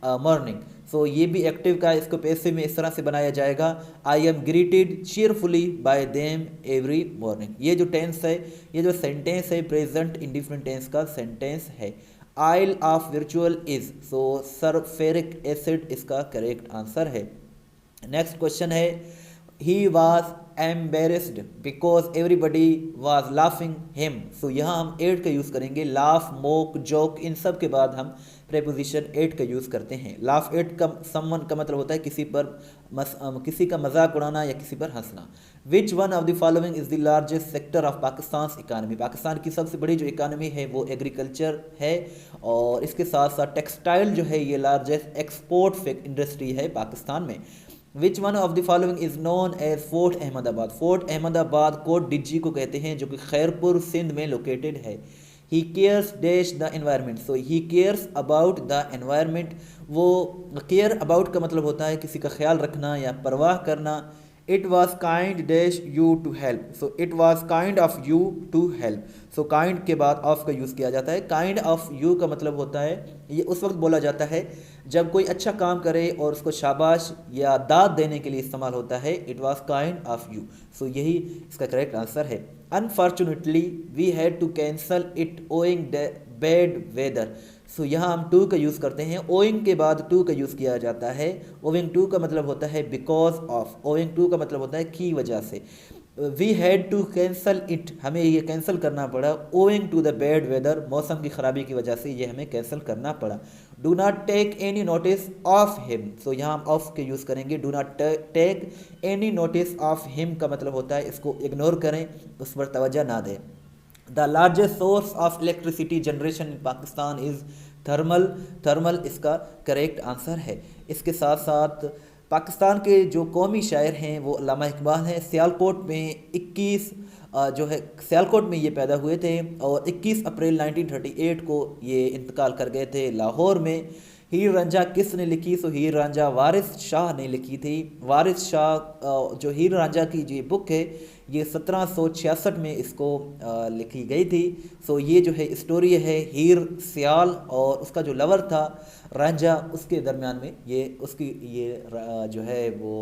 morning, so ये भी एक्टिव का, इसको पैसिव में इस तरह से बनाया जाएगा, I am greeted cheerfully by them every morning. ये जो टेंस है, ये जो सेंटेंस है, प्रेजेंट इंडिफरेंट टेंस का सेंटेंस है। आइल ऑफ वर्चुअल इज, सो सल्फ्यूरिक एसिड इसका करेक्ट आंसर है। नेक्स्ट क्वेश्चन है, he was embarrassed because everybody was laughing him. So यहाँ हम एड का यूज़ करेंगे, लाफ, मोक, जोक, इन सब के बाद हम प्रेपोजिशन एट का यूज़ करते हैं। लाफ एट का समवन का मतलब होता है किसी पर किसी का मजाक उड़ाना या किसी पर हंसना। विच one of the following is the largest sector of Pakistan economy, Pakistan की सबसे बड़ी जो इकानमी है वो एग्रीकल्चर है, और इसके साथ साथ टेक्सटाइल जो है ये लार्जेस्ट एक्सपोर्ट इंडस्ट्री है पाकिस्तान में। Which one of the following is known as Fort Ahmadabad, Fort Ahmadabad Kot Diji को कहते हैं, जो कि खैरपुर सिंध में लोकेटेड है। He cares dash the environment, so he cares about the environment, वो केयर अबाउट का मतलब होता है किसी का ख्याल रखना या परवाह करना। It was kind dash you to help, so it was kind of you to help, so kind के बाद ऑफ का यूज़ किया जाता है। काइंड ऑफ यू का मतलब होता है, ये उस वक्त बोला जाता है जब कोई अच्छा काम करे और उसको शाबाश या दाद देने के लिए इस्तेमाल होता है, it was kind of you. So यही इसका करेक्ट आंसर है। Unfortunately we had to cancel it owing bad weather, so यहाँ हम टू का यूज़ करते हैं, ओइंग के बाद टू का यूज़ किया जाता है। ओइंग टू का मतलब होता है बिकॉज ऑफ, ओइंग टू का मतलब होता है की वजह से। We had to cancel it, हमें ये कैंसिल करना पड़ा, owing to the bad weather, मौसम की ख़राबी की वजह से ये हमें कैंसिल करना पड़ा। Do not take any notice of him, so यहाँ हम ऑफ के यूज़ करेंगे। Do not take any notice of him का मतलब होता है इसको इग्नोर करें, उस पर तवज्जो ना दें। The largest source of electricity generation in Pakistan is thermal, thermal इसका करेक्ट आंसर है। इसके साथ साथ पाकिस्तान के जो कौमी शायर हैं वो अल्लामा इकबाल हैं। सियालकोट में 21 जो है सियालकोट में ये पैदा हुए थे, और 21 अप्रैल 1938 को ये इंतकाल कर गए थे लाहौर में। हीर रांझा किसने लिखी? सो हीर रांझा वारिस शाह ने लिखी थी। वारिस शाह जो हीर रांझा की जो बुक है ये 1766 में इसको लिखी गई थी। सो ये जो है स्टोरी है हीर सियाल और उसका जो लवर था रांझा, उसके दरमियान में ये उसकी ये जो है वो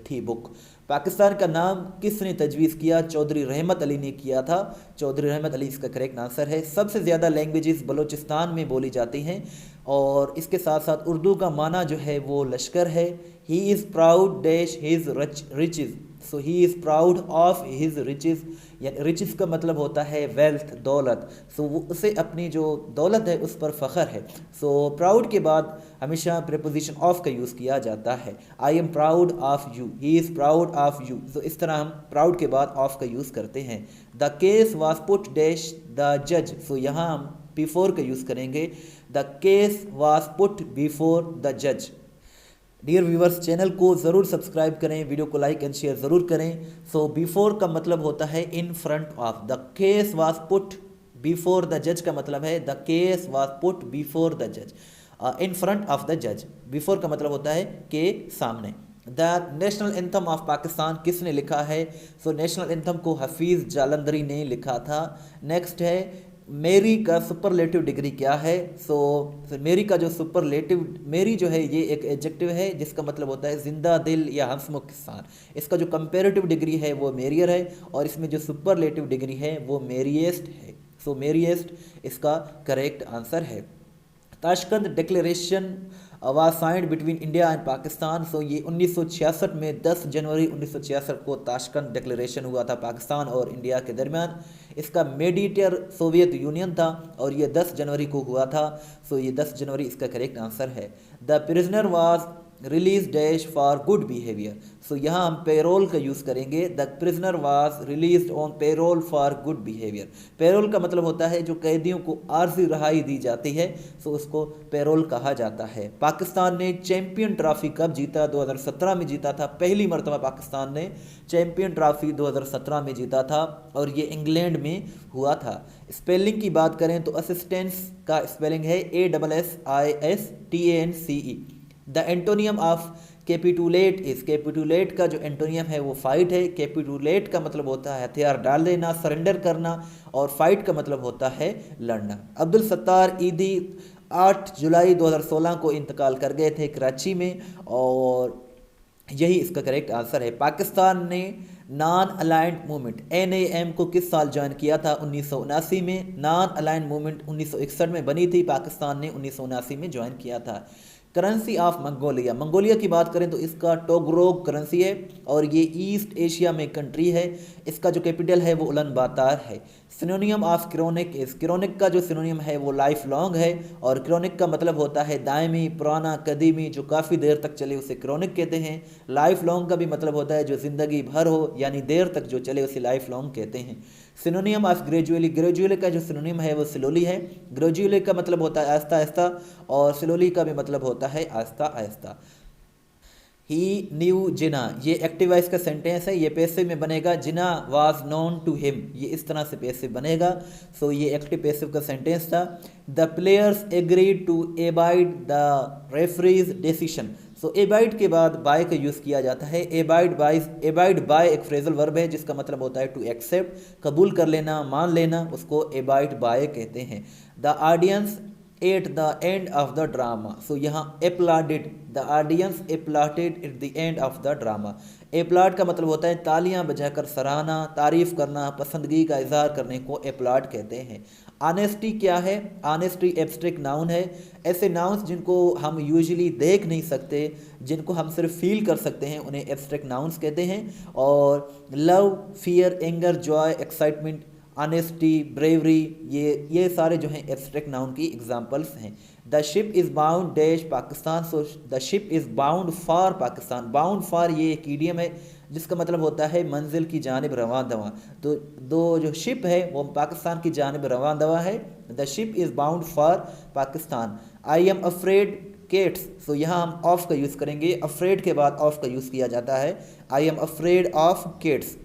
थी बुक। पाकिस्तान का नाम किसने तजवीज़ किया? चौधरी रहमत अली ने किया था। चौधरी रहमत अली इसका करेक्ट आंसर है। सबसे ज़्यादा लैंग्वेजेस बलूचिस्तान में बोली जाती हैं, और इसके साथ साथ उर्दू का माना जो है वो लश्कर है। He is proud dash his riches, so he is proud of his riches, या रिचेज़ का मतलब होता है वेल्थ, दौलत। सो वो उसे अपनी जो दौलत है उस पर फ़ख्र है। सो प्राउड के बाद हमेशा प्रीपोजिशन ऑफ का यूज़ किया जाता है। I am proud of you, he is proud of you. So इस तरह हम प्राउड के बाद ऑफ का यूज़ करते हैं। The case was put dash the जज, सो यहाँ हम बिफोर का यूज़ करेंगे। The case was put before the जज। डियर व्यूवर्स, चैनल को ज़रूर सब्सक्राइब करें, वीडियो को लाइक एंड शेयर ज़रूर करें। सो बिफोर का मतलब होता है in front of. The case was put before the जज का मतलब है the case was put before the जज, इन फ्रंट ऑफ द जज। बिफोर का मतलब होता है के सामने। The national anthem of Pakistan किसने लिखा है? सो नेशनल एंथम को हफीज़ जालंधरी ने लिखा था। नेक्स्ट है मेरी का सुपरलेटिव डिग्री क्या है? सो मेरी का जो सुपरलेटिव, मेरी जो है ये एक एडजेक्टिव है जिसका मतलब होता है जिंदा दिल या हंसमुख किसान। इसका जो कंपेरेटिव डिग्री है वो मेरियर है, और इसमें जो सुपरलेटिव डिग्री है वो मेरिएस्ट है। सो मेरिएस्ट इसका करेक्ट आंसर है। Tashkent declaration was signed between India and Pakistan, so ये 1966 में 10 जनवरी 1966 को ताशकंद डिक्लेरेशन हुआ था पाकिस्तान और इंडिया के दरमियान। इसका मेडिएटर सोवियत यूनियन था, और ये 10 जनवरी को हुआ था। सो ये 10 जनवरी इसका करेक्ट आंसर है। The prisoner was release dash for good behaviour. So यहाँ हम पेरोल का यूज़ करेंगे। The prisoner was release on parole for good behaviour. Parole का मतलब होता है जो कैदियों को आर्जी रिहाई दी जाती है, सो उसको पेरोल कहा जाता है। पाकिस्तान ने चैंपियन ट्रॉफी कब जीता? 2017 में जीता था। पहली मरतबा पाकिस्तान ने चैंपियन ट्रॉफी 2017 में जीता था और ये इंग्लैंड में हुआ था। स्पेलिंग की बात करें तो असिस्टेंस का स्पेलिंग है ASSISTANCE। The antonym of capitulate is, capitulate का जो एंटोनियम है वो फाइट है। कैपिटुलेट का मतलब होता है हथियार डाल देना, सरेंडर करना, और फाइट का मतलब होता है लड़ना। अब्दुल सत्तार ईदी 8 जुलाई 2016 को इंतकाल कर गए थे कराची में, और यही इसका करेक्ट आंसर है। पाकिस्तान ने नॉन अलाइंड मूवमेंट NAM को किस साल ज्वाइन किया था? 1979 में। नॉन अलाइंड मूवमेंट 1961 में बनी थी, पाकिस्तान ने 1979 में ज्वाइन किया था। करेंसी ऑफ मंगोलिया, मंगोलिया की बात करें तो इसका टोगरोग करेंसी है और ये ईस्ट एशिया में कंट्री है। इसका जो कैपिटल है वो उलन बातार है। सिनोनियम ऑफ क्रोनिक इज, क्रोनिक का जो सिनोनियम है वो लाइफ लॉन्ग है, और क्रोनिक का मतलब होता है दायमी, पुराना, कदीमी, जो काफ़ी देर तक चले उसे क्रोनिक कहते हैं। लाइफ लॉन्ग का भी मतलब होता है जो ज़िंदगी भर हो, यानी देर तक जो चले उसे लाइफ लॉन्ग कहते हैं। सिनोनियम ऑफ ग्रेजुअली, ग्रेजुअली का जो सिनोनियम है वो स्लोली है। ग्रेजुअली का मतलब होता है आहिस्ता आहिस्ता, और स्लोली का भी मतलब होता है आहिस्ता आहिस्ता। ही न्यू जिना, ये एक्टिव वॉइस का सेंटेंस है, ये पैसिव में बनेगा। Jinnah was known to him, ये इस तरह से पैसिव बनेगा। सो ये एक्टिव पैसिव का सेंटेंस था। The players agreed to abide the referee's decision. So abide के बाद बाय का यूज़ किया जाता है। एबाइड बाय एक फ्रेजल वर्ब है जिसका मतलब होता है टू एक्सेप्ट, कबूल कर लेना, मान लेना, उसको एबाइड बाय कहते हैं। The audience at the end of the drama. So यहाँ applauded, the audience applauded at the end of the drama. Applaud का मतलब होता है तालियां बजाकर सराहना, तारीफ करना, पसंदगी का इजहार करने को एप्लाड कहते हैं। ऑनेस्टी क्या है? ऑनेस्टी एब्स्ट्रैक्ट नाउन है। ऐसे नाउन्स जिनको हम यूजुअली देख नहीं सकते, जिनको हम सिर्फ फील कर सकते हैं, उन्हें एब्स्ट्रैक्ट नाउन्स कहते हैं। और love, fear, anger, Joy, excitement, honesty, bravery, ये सारे जो हैं एब्स्ट्रैक्ट नाउन की एग्जांपल्स हैं। The ship is bound dash Pakistan. So the ship is bound for Pakistan. Bound for ये एक ईडियम है जिसका मतलब होता है मंजिल की जानिब रवां दवा। तो दो जो शिप है वो पाकिस्तान की जानिब रवां दवा है। The ship is bound for Pakistan. I am afraid cats. So यहाँ हम ऑफ का यूज़ करेंगे, अफ्रेड के बाद ऑफ का यूज़ किया जाता है। I am afraid of cats.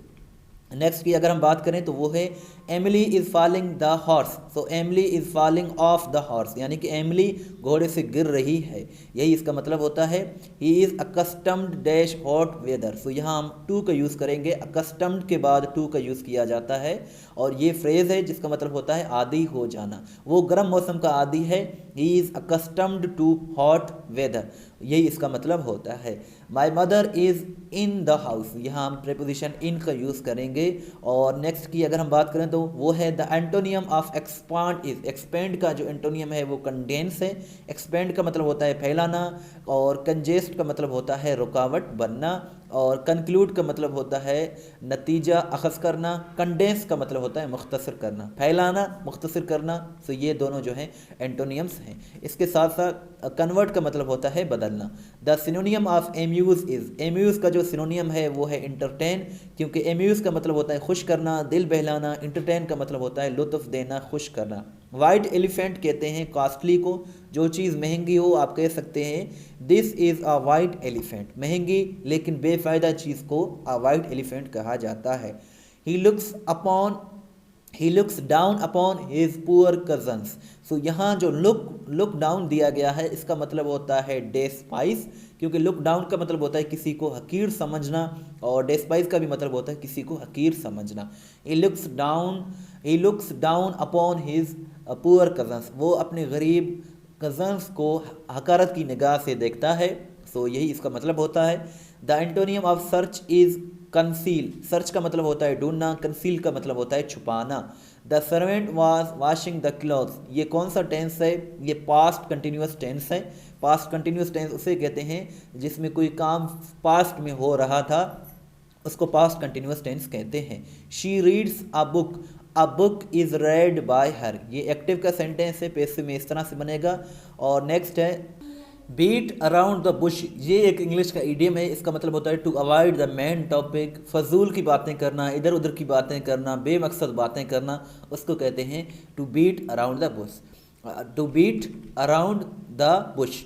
Next की अगर हम बात करें तो वो है Emily is falling the horse. So Emily is falling off the horse, यानी कि एमिली घोड़े से गिर रही है, यही इसका मतलब होता है। He is accustomed dash hot weather. So यहाँ हम टू का यूज़ करेंगे, अकस्टम्ड के बाद टू का यूज़ किया जाता है, और ये फ्रेज़ है जिसका मतलब होता है आदी हो जाना। वो गर्म मौसम का आदी है। He is accustomed to hot weather, यही इसका मतलब होता है। My mother is in the house, यहाँ हम प्रेपोजिशन इन का यूज़ करेंगे। और नेक्स्ट की अगर हम बात करें तो वो है the antonym of expand is. Expand का जो एंटोनियम है वो कंडेंस है। एक्सपेंड का मतलब होता है फैलाना, और कंजेस्ट का मतलब होता है रुकावट बनना, और कंक्लूड का मतलब होता है नतीजा अखज़ करना। कंडेंस का मतलब होता है मुख्तसर करना, फैलाना, मुख्तसर करना। तो ये दोनों जो हैं एंटोनियम्स हैं। इसके साथ साथ कन्वर्ट का मतलब होता है बदलना। The synonym of amuse is. Amuse का जो सिनोनियम है वो है इंटरटेन, क्योंकि एम्यूज़ का मतलब होता है खुश करना, दिल बहलाना। इंटरटेन का मतलब होता है लुत्फ़ देना, खुश करना। वाइट एलिफेंट कहते हैं कॉस्टली को, जो चीज़ महंगी हो आप कह सकते हैं this is a white elephant. महंगी लेकिन बेफ़ायदा चीज़ को अ वाइट एलिफेंट कहा जाता है। He looks down upon his poor cousins. So यहाँ जो लुक डाउन दिया गया है इसका मतलब होता है डेस्पाइस, क्योंकि लुक डाउन का मतलब होता है किसी को हकीर समझना, और डेस्पाइस का भी मतलब होता है किसी को हकीर समझना। ही looks down upon his poor cousins, वो अपने गरीब कजन्स को हकारत की निगाह से देखता है। सो यही इसका मतलब होता है। The antonym of search is conceal. Search का मतलब होता है ढूंढना, कंसील का मतलब होता है छुपाना। The servant was washing the clothes, ये कौन सा टेंस है? ये पास्ट कंटिन्यूस टेंस है। पास्ट कंटिन्यूस टेंस उसे कहते हैं जिसमें कोई काम पास्ट में हो रहा था, उसको पास्ट कंटिन्यूस टेंस कहते हैं। She reads a book. A book is red bye हर, ये एक्टिव का सेंटेंस है, पैसिव में इस तरह से बनेगा। और नेक्स्ट है बीट अराउंड द बुश, ये एक इंग्लिश का इडियम है। इसका मतलब होता है to avoid the main topic, फजूल की बातें करना, इधर उधर की बातें करना, बेमकसद बातें करना, उसको कहते हैं to beat around the bush, to beat around the bush.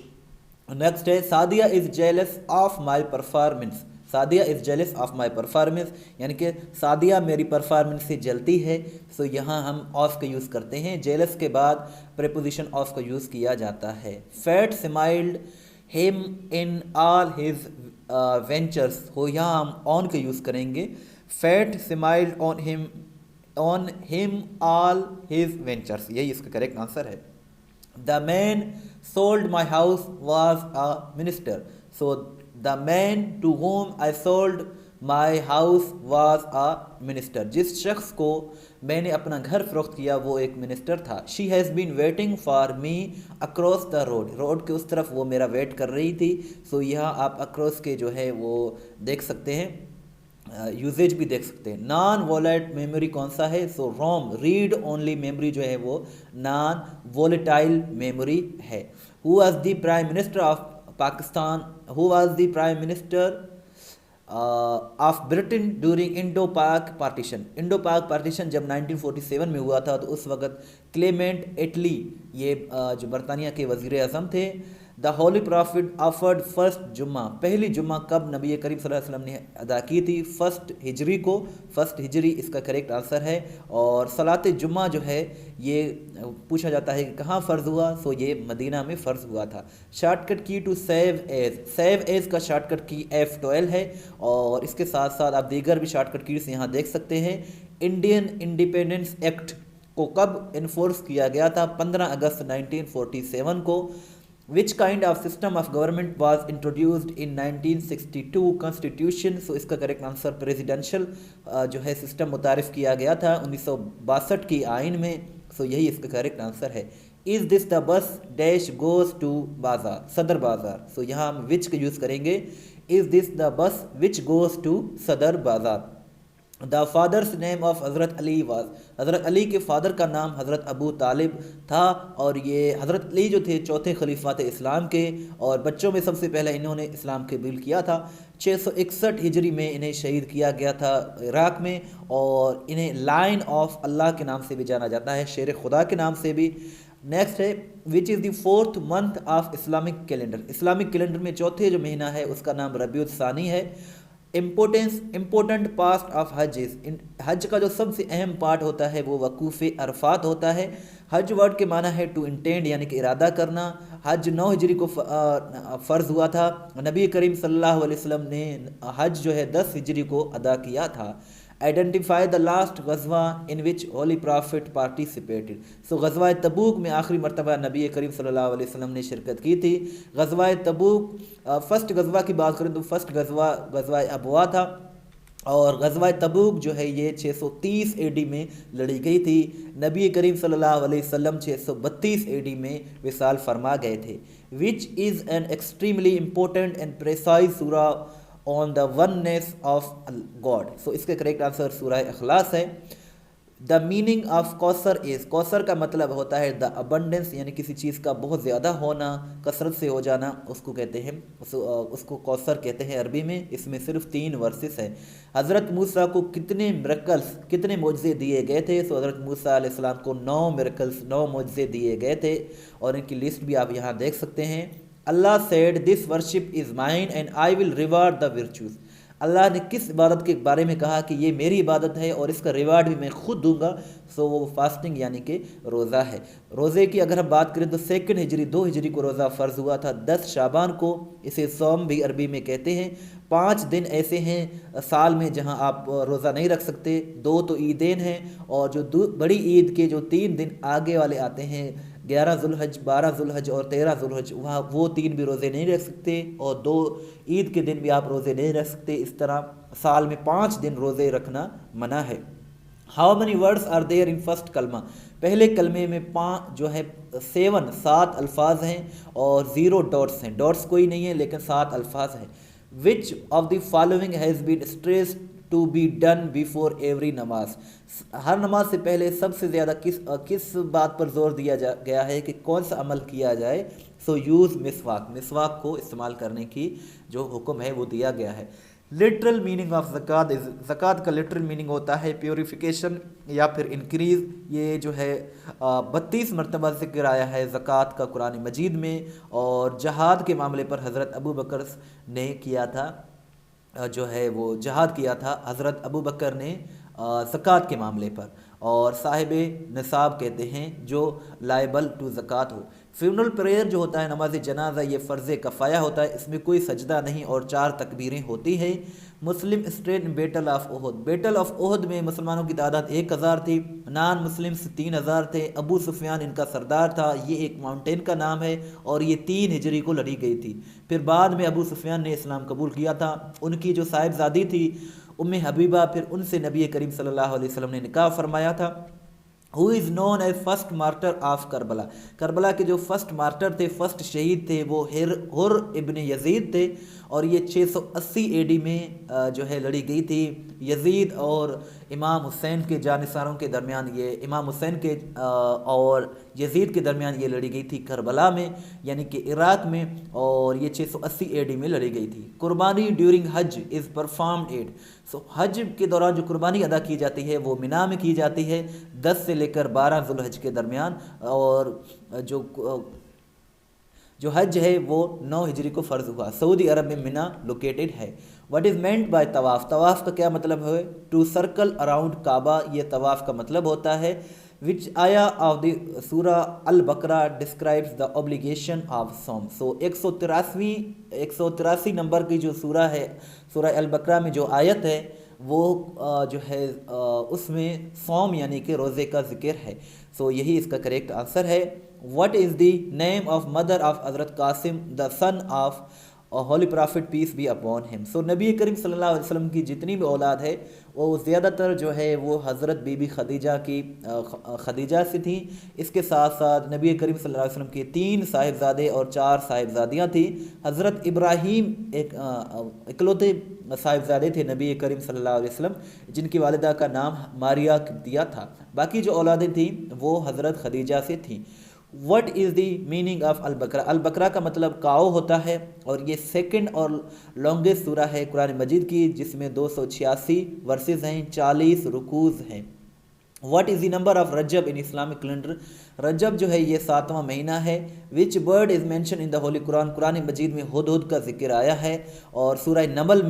Next है Sadia is jealous of my performance, Sadia is jealous of my performance, यानी कि सादिया मेरी परफॉर्मेंस से जलती है। सो यहाँ हम ऑफ का यूज़ करते हैं, जेलस के बाद प्रेपोजिशन ऑफ का यूज़ किया जाता है। Fat smiled him in all his ventures, हो यहाँ हम ऑन का यूज़ करेंगे। Fat smiled on him all his ventures, यही इसका करेक्ट आंसर है। The man sold my house was a minister. So the man to whom I sold my house was a minister. जिस शख्स को मैंने अपना घर फरोख्त किया वो एक मिनिस्टर था। She has been waiting for me across the road. Road के उस तरफ वो मेरा वेट कर रही थी। सो यहाँ आप across के जो है वो देख सकते हैं, यूजेज भी देख सकते हैं। नॉन वॉलेट मेमोरी कौन सा है? सो रोम, रीड ओनली मेमोरी जो है वो नॉन वॉलेटाइल मेमोरी है। Who was the prime minister of Pakistan, who was the prime minister of Britain during Indo पाक पार्टीशन, इंडो पाक पार्टीशन जब 1947 में हुआ था तो उस वक्त क्लेमेंट एटली ये जो बरतानिया के वज़ीर आज़म थे। The holy prophet offered first जुम्मा, पहली जुम्मा कब नबी करीम सल्लल्लाहु अलैहि वसल्लम ने अदा की थी? फर्स्ट हिजरी को, फर्स्ट हिजरी इसका करेक्ट आंसर है। और सलात जुम्मा जो है ये पूछा जाता है कि कहाँ फ़र्ज़ हुआ? सो ये मदीना में फ़र्ज़ हुआ था। Shortcut key to save as, save as का शॉर्टकट की F12 है। और इसके साथ साथ आप दीगर भी शॉर्टकट कीज़ यहाँ देख सकते हैं। इंडियन इंडिपेंडेंस एक्ट को कब इन्फोर्स किया गया था? 15 अगस्त 1947 को। Which kind of system of government was introduced in 1962 constitution? So इसका करेक्ट आंसर प्रेसिडेंशियल जो है सिस्टम मुतारिफ किया गया था 1962 की आइन में। सो यही इसका करेक्ट आंसर है। Is this the bus dash goes to bazaar, Sadar बाज़ार। सो यहाँ हम विच का यूज़ करेंगे। इज़ दिस द बस विच गोज़ टू सदर बाज़ार। द फादर्स नेम ऑफ हज़रत अली वाज, हज़रत अली के फादर का नाम हज़रत अबू तालिब था। और ये हज़रत अली जो थे चौथे खलीफा थे इस्लाम के, और बच्चों में सबसे पहले इन्होंने इस्लाम कबूल किया था। 661 हिजरी में इन्हें शहीद किया गया था इराक़ में। और इन्हें लाइन ऑफ अल्लाह के नाम से भी जाना जाता है, शेर खुदा के नाम से भी। नेक्स्ट है which is the fourth month of Islamic calendar, Islamic calendar में चौथे जो महीना है उसका नाम रबीउल सानी है। इम्पोर्टेंट पास्ट ऑफ हज इज़, हज का जो सबसे अहम पार्ट होता है वो वकूफ़ अरफात होता है। हज वर्ड के माना है टू इंटेंड, यानी कि इरादा करना। हज 9 हिजरी को फ़र्ज़ हुआ था। नबी करीम सल्लल्लाहु अलैहि वसल्लम ने हज जो है 10 हिजरी को अदा किया था। आइडेंटिफाई द लास्ट गज़वा in which holy prophet participated. So गज़वा तबूक में आखिरी मरतबा नबी करीम सल्लल्लाहु अलैहि वसल्लम ने शिरकत की थी। गज़वा तबूक, फ़र्स्ट गज़वा की बात करें तो फर्स्ट गज़वा अबवा था। और गज़वा तबूक जो है ये 630 AD में लड़ी गई थी। नबी करीम सल्लल्लाहु अलैहि वसल्लम 632 AD में विसाल फरमा गए थे। Which is an extremely important and precise सूरा on the oneness of God. So इसका करेक्ट आंसर सूरह इखलास है। द मीनिंग ऑफ कौसर इज़, कौसर का मतलब होता है द अबंडेंस, यानी किसी चीज़ का बहुत ज़्यादा होना, कसरत से हो जाना, उसको कहते हैं, उसको कौसर कहते हैं अरबी में। इसमें सिर्फ 3 वर्सेस हैं। हज़रत मूसा को कितने मिरेकल्स, कितने मोजज़े दिए गए थे? सो हज़रत मूसा अलैहिस्सलाम को 9 मिरेकल्स, 9 मोजज़े दिए गए थे। और इनकी लिस्ट भी आप यहाँ देख सकते हैं। Allah said this worship is mine and I will reward the virtuous. Allah ने किस इबादत के बारे में कहा कि ये मेरी इबादत है और इसका रिवार्ड भी मैं खुद दूंगा? सो वो फास्टिंग यानी कि रोज़ा है। रोज़े की अगर हम बात करें तो 2 हिजरी 2 हिजरी को रोज़ा फ़र्ज़ हुआ था 10 शाबान को। इसे सौम भी अरबी में कहते हैं। 5 दिन ऐसे हैं साल में जहां आप रोज़ा नहीं रख सकते। 2 तो ईदें हैं, और जो बड़ी ईद के जो 3 दिन आगे वाले आते हैं, 11 ज़ुल्हज, 12 ज़ुल्हज और 13 ज़ुल्हज, वहाँ वो 3 भी रोज़े नहीं रख सकते। और 2 ईद के दिन भी आप रोज़े नहीं रख सकते। इस तरह साल में 5 दिन रोज़े रखना मना है। How many words are there in first Kalma, पहले कलमे में 5 जो है 7 अल्फाज हैं और 0 डॉट्स हैं। डॉट्स कोई नहीं है लेकिन 7 अल्फाज हैं। Which of the following has been stressed to be done before every namaz, हर नमाज से पहले सबसे ज़्यादा किस बात पर जोर दिया गया है कि कौन सा अमल किया जाए? सो यूज़ मिसवाक, मिसवाक को इस्तेमाल करने की जो हुक्म है वो दिया गया है। लिटरल मीनिंग ऑफ ज़कात इज़, ज़कात का लिटरल मीनिंग होता है प्योरीफिकेशन या फिर इंक्रीज़। ये जो है 32 मरतबा ज़िक्र आया है ज़कात का कुरान मजीद में, और जहाद के मामले पर हज़रत अबू बकर ने किया था, जो है वो जहाद किया था हज़रत अबू बकर ने ज़कात के मामले पर, और साहिब निसाब कहते हैं जो लायबल टू ज़कात हो। फ्यूनरल प्रेयर जो होता है नमाज जनाजा, ये फ़र्ज़ कफ़ाया होता है, इसमें कोई सजदा नहीं और 4 तकबीरें होती हैं। मुस्लिम state in battle of Uhud, battle of Uhud में मुसलमानों की तादाद 1000 थी, नॉन मुस्लिम्स 3000 थे। अबू सुफियान इनका सरदार था, ये एक माउंटेन का नाम है, और ये 3 हिजरी को लड़ी गई थी। फिर बाद में अबू सुफियान ने इस्लाम कबूल किया था। उनकी जो साहिबजादी थी उम्मे हबीबा, फिर उनसे नबी करीम सल्लल्लाहु अलैहि वसल्लम ने निकाह फरमाया था। Who is known as first martyr of Karbala, Karbala के जो फर्स्ट मार्टर थे, फर्स्ट शहीद थे, वो हुर इब्न यजीद थे, और ये 680 एडी में जो है लड़ी गई थी। यजीद और इमाम हुसैन के जानिसारों के दरमियान, ये इमाम हुसैन के और यजीद के दरमियान ये लड़ी गई थी करबला में, यानी कि इराक़ में, और ये 680 एडी में लड़ी गई थी। कुर्बानी ड्यूरिंग हज इज़ परफॉर्म्ड एट, सो हज के दौरान जो कुर्बानी अदा की जाती है वो मिना में की जाती है 10 से लेकर 12 जुल्हज के दरमियान, और जो हज है वो 9 हिजरी को फ़र्ज़ हुआ। सऊदी अरब में मिना लोकेटेड है। व्हाट इज़ मेंट बाय तवाफ़, तवाफ़ का क्या मतलब है? टू सर्कल अराउंड काबा, ये तवाफ़ का मतलब होता है। विच आया of the Surah Al Baqarah describes the obligation of sawm, so 183 नंबर की जो सूरा है, सूरा अल बकरा में जो आयत है वो जो है उसमें सोम यानी कि रोज़े का जिक्र है। सो यही इसका करेक्ट आंसर है। What is the name of mother of हज़रत Qasim the son of holy prophet peace be upon him, so नबी करीम सल्लल्लाहु अलैहि वसल्लम की जितनी भी औलाद है वो ज़्यादातर जो है वो हज़रत बीबी खदीजा से थी। इसके साथ साथ नबी करीम सल्लल्लाहु अलैहि वसल्लम के 3 साहिबजादे और 4 साहिबजादियाँ थी। हज़रत इब्राहीम एक इकलौते साहिबजादे थे नबी करीम सल्लल्लाहु अलैहि वसल्लम, जिनकी वालिदा का नाम मारिया दिया था। बाकी जो औलादें थीं वो हज़रत खदीजा से थीं। What is the meaning of Al Baqarah, Al बकरा का मतलब काओ होता है, और ये सेकंड और लॉन्गेस्ट सूरा है कुरान मजीद की, जिसमें 286 वर्सेस हैं, 40 रुकूज़ हैं। What is the number of Rajab in Islamic calendar, Rajab जो है ये 7वां महीना है। Which bird is mention in the holy Quran, Quran मजीद में हुदहुद का जिक्र आया है, और सूरह नमल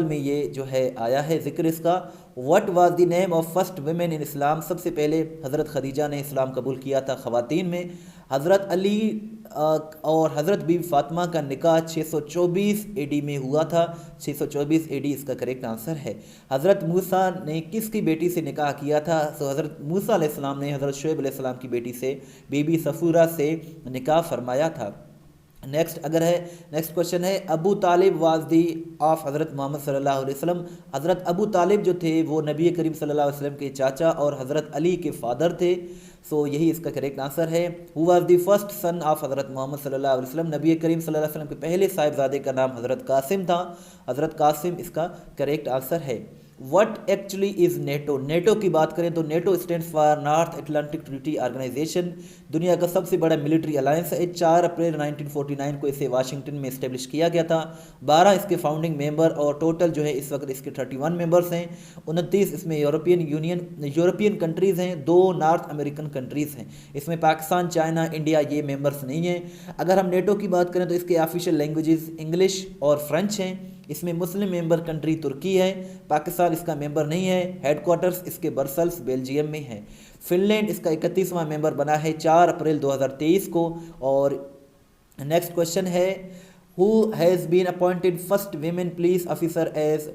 में ये जो है आया है जिक्र इसका। What was the name of first women in Islam, सबसे पहले हज़रत खदीजा ने इस्लाम कबूल किया था ख़वातीन में। हज़रत अली और हज़रत बीबी फ़ातिमा का निकाह 624 एडी में हुआ था, 624 एडी इसका करेक्ट आंसर है। हज़रत मूसा ने किसकी बेटी से निकाह किया था? तो हज़रत मूसा अलैहिस्सलाम ने हज़रत शुएब अलैहिस्सलाम की बेटी से, बीबी सफ़ूरा से निकाह फरमाया था। नेक्स्ट क्वेश्चन है अबू तालिब वाज दी ऑफ हज़रत मोहम्मद सल्लल्लाहु अलैहि वसल्लम, हज़रत अबू तालिब जो थे वो नबी करीम सल्लल्लाहु अलैहि वसल्लम के चाचा और हज़रत अली के फादर थे। सो यही इसका करेक्ट आंसर है। Who was the first son of हज़रत मोहम्मद सल्लल्लाहु अलैहि वसल्लम, नबी करीम सल्लल्लाहु अलैहि वसल्लम के पहले साहिबजादे का नाम हज़रत कासिम था, हज़रत कासिम इसका करेक्ट आंसर है। What actually is NATO, NATO की बात करें तो NATO stands for North Atlantic Treaty Organization, दुनिया का सबसे बड़ा मिलिट्री अलायंस है। 4 अप्रैल 1949 को इसे वाशिंगटन में इस्टेब्लिश किया गया था। 12 इसके फाउंडिंग मेंबर और टोटल जो है इस वक्त इसके 31 मेंबर्स हैं। 29 इसमें यूरोपियन कंट्रीज़ हैं, 2 नॉर्थ अमेरिकन कंट्रीज़ हैं। इसमें पाकिस्तान, चाइना, इंडिया ये मेंबर्स नहीं हैं। अगर हम नेटो की बात करें तो इसके ऑफिशियल लैंग्वेजेस इंग्लिश और फ्रेंच हैं। इसमें मुस्लिम मेंबर कंट्री तुर्की है, पाकिस्तान इसका मेंबर नहीं है। हेडक्वार्टर्स इसके ब्रसेल्स बेल्जियम में है। फिनलैंड इसका 31वां मेंबर बना है 4 अप्रैल 2023 को। और नेक्स्ट क्वेश्चन है who has been appointed first women police officer as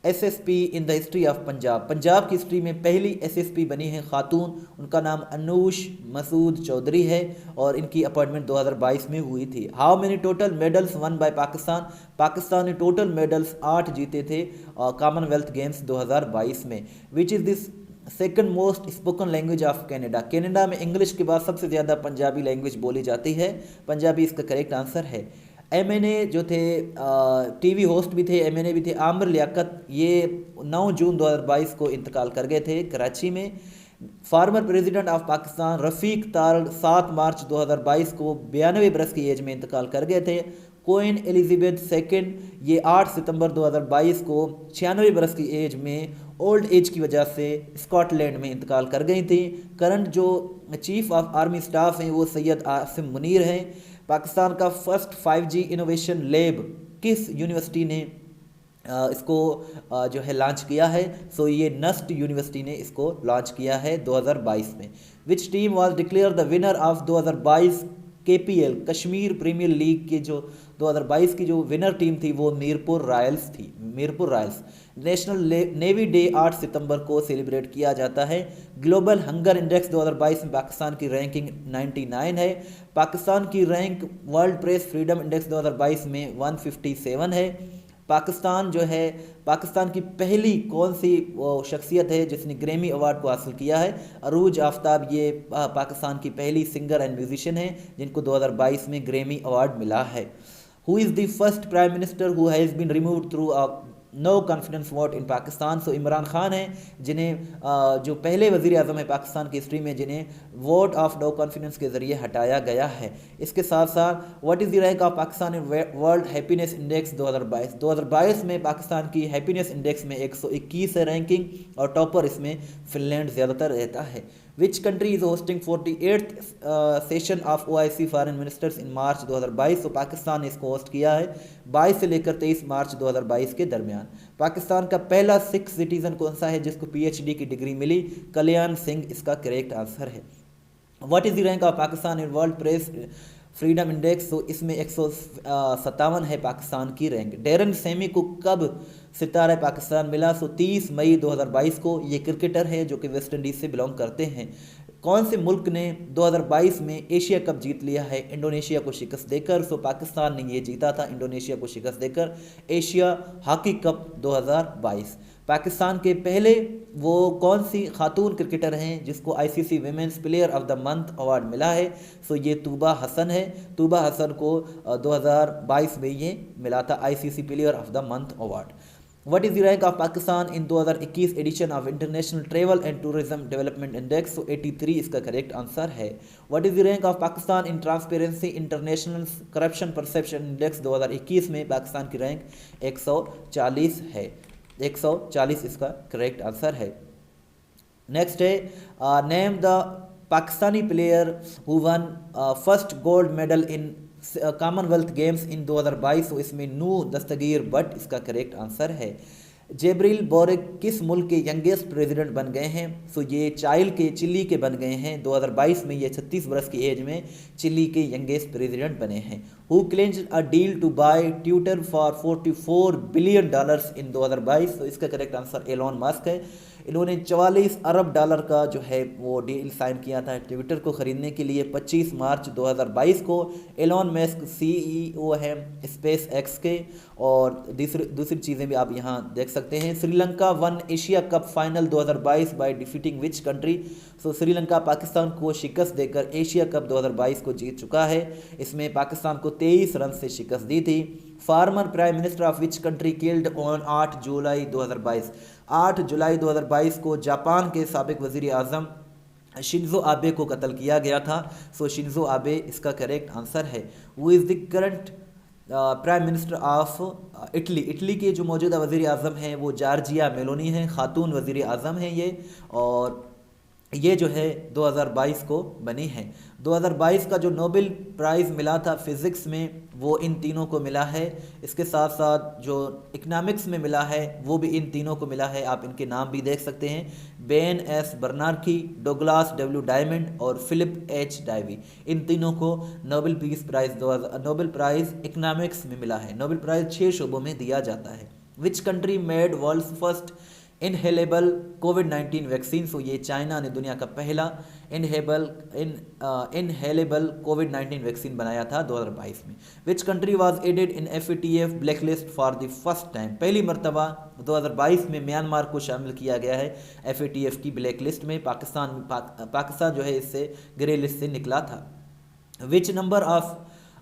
SSP in the history of Punjab, Punjab की हिस्ट्री में पहली एसएसपी बनी है खातून, उनका नाम अनूश मसूद चौधरी है और इनकी अपॉइंटमेंट 2022 में हुई थी। How many total medals one by Pakistan, Pakistan ने टोटल मेडल्स 8 जीते थे कॉमनवेल्थ गेम्स 2022 में। Which is this second most spoken language of Canada, Canada में इंग्लिश के बाद सबसे ज़्यादा पंजाबी लैंग्वेज बोली जाती है, पंजाबी इसका करेक्ट आंसर है। एमएनए जो थे टीवी होस्ट भी थे, एमएनए भी थे, आमिर लियाकत ये 9 जून 2022 को इंतकाल कर गए थे कराची में। फार्मर प्रेसिडेंट ऑफ पाकिस्तान रफ़ीक तारड़ 7 मार्च 2022 को 92 बरस की एज में इंतकाल कर गए थे। क्वीन एलिजाबेथ सेकेंड ये 8 सितंबर 2022 को 96 बरस की एज में ओल्ड एज की वजह से स्कॉटलैंड में इंतकाल कर गई थी। करंट जो चीफ ऑफ आर्मी स्टाफ हैं वो सैयद आसिम मुनीर हैं। पाकिस्तान का फर्स्ट 5G इनोवेशन लैब किस यूनिवर्सिटी ने इसको जो है लॉन्च किया है? सो ये नस्ट यूनिवर्सिटी ने इसको लॉन्च किया है 2022 में। Which team was declare the winner of 2022 KPL Kashmir Premier League के जो 2022 की जो विनर टीम थी वो मीरपुर रॉयल्स थी। Mirpur Royals. National navy day 8 सितंबर को सेलिब्रेट किया जाता है। ग्लोबल हंगर इंडेक्स 2022 में पाकिस्तान की रैंकिंग 99 है। पाकिस्तान की rank world press freedom index 2022 में 157 है। पाकिस्तान जो है, पाकिस्तान की पहली कौन सी शख्सियत है जिसने ग्रैमी अवार्ड को हासिल किया है? अरूज आफ्ताब ये पाकिस्तान की पहली सिंगर एंड म्यूजिशियन है जिनको 2022 में ग्रैमी अवार्ड मिला है। Who is the first prime minister who has been removed through no confidence vote in Pakistan? So Imran Khan हैं जिन्हें जो पहले वज़ीर आज़म है पाकिस्तान की हिस्ट्री में जिन्हें वोट ऑफ नो कॉन्फिडेंस के ज़रिए हटाया गया है। इसके साथ साथ what is the rank of Pakistan in world happiness index 2022? 2022 में पाकिस्तान की हैप्पीनेस इंडेक्स में 121 है रैंकिंग और टॉपर इसमें फिनलैंड ज़्यादातर रहता है। Which country is hosting 48th session of OIC foreign ministers in March 2022? तो पाकिस्तान ने इसको होस्ट किया है 22 से लेकर 23 मार्च 2022 के दरमियान। पाकिस्तान का पहला सिख सिटीज़न कौन सा है जिसको PhD की डिग्री मिली? कल्याण सिंह इसका करेक्ट आंसर है। What is the rank of Pakistan in world press freedom index? तो इसमें 157 है पाकिस्तान की रैंक। डेरन सेमी को कब सितारा पाकिस्तान मिला? सो 30 मई 2022 को। ये क्रिकेटर है जो कि वेस्ट इंडीज़ से बिलोंग करते हैं। कौन से मुल्क ने 2022 में एशिया कप जीत लिया है इंडोनेशिया को शिकस्त देकर? सो पाकिस्तान ने ये जीता था इंडोनेशिया को शिकस्त देकर एशिया हॉकी कप 2022। पाकिस्तान के पहले वो कौन सी खातून क्रिकेटर हैं जिसको ICC women's player of the month award मिला है? सो ये तूबा हसन है। तूबा हसन को 2022 में ये मिला था ICC player of the month award. What is the rank of Pakistan in 2021 edition of international travel and tourism development index? So 83 इसका करेक्ट आंसर है। What is the rank of Pakistan in Transparency International corruption perception index 2021 में? पाकिस्तान की rank 140 है। 140 इसका correct answer है। Next है name the Pakistani player who won first gold medal in Commonwealth games इन 2022? तो इसमें नू दस्तगीर बट इसका करेक्ट आंसर है। जेब्रिल बोरेक किस मुल्क के यंगेस्ट प्रेसिडेंट बन गए हैं? सो ये चाइल्ड के चिली के बन गए हैं 2022 में। ये 36 बरस की एज में चिली के यंगेस्ट प्रेसिडेंट बने हैं। Who clinched a deal to buy Twitter for $44 billion in 2022? तो इसका करेक्ट आंसर एलोन मस्क है। इन्होंने $44 अरब का जो है वो डील साइन किया था ट्विटर को ख़रीदने के लिए 25 मार्च 2022 को। एलोन मस्क CEO है स्पेस एक्स के। और दूसरी चीज़ें भी आप यहाँ देख सकते हैं। Sri Lanka won Asia cup final 2022 by defeating which country? So Sri Lanka Pakistan को शिकस्त देकर एशिया कप 2022 को जीत चुका है। इसमें पाकिस्तान को 23 रन से शिकस्त दी थी। Farmer prime minister of which country killed on 8 जुलाई 2022? 8 जुलाई 2022 को जापान के साबिक वज़ीर आज़म शिंजो आबे को कत्ल किया गया था। सो शिंजो आबे इसका करेक्ट आंसर है। वो is the current prime minister of Italy? Italy के जो मौजूदा वज़ीर आज़म हैं वो जॉर्जिया मेलोनी हैं, खातून वज़ीर आज़म हैं ये। और ये जो है 2022 को बनी है। 2022 का जो नोबेल प्राइज़ मिला था फिज़िक्स में वो इन तीनों को मिला है। इसके साथ साथ जो इकनॉमिक्स में मिला है वो भी इन तीनों को मिला है। आप इनके नाम भी देख सकते हैं, बेन एस बर्नार्की, डोगलास W डायमंड और फिलिप H डाइवी। इन तीनों को Nobel peace prize Nobel prize economics में मिला है। नोबेल प्राइज़ 6 शोबों में दिया जाता है। Which country made world's first inhalable कोविड-19 वैक्सीन? सो ये चाइना ने दुनिया का पहला इनहेलेबल कोविड-19 वैक्सीन बनाया था 2022 में। Which country was added in FATF black list for the first time? पहली मरतबा 2022 में म्यांमार को शामिल किया गया है FATF की ब्लैक लिस्ट में। पाकिस्तान जो है इससे ग्रे लिस्ट से निकला था। Which number of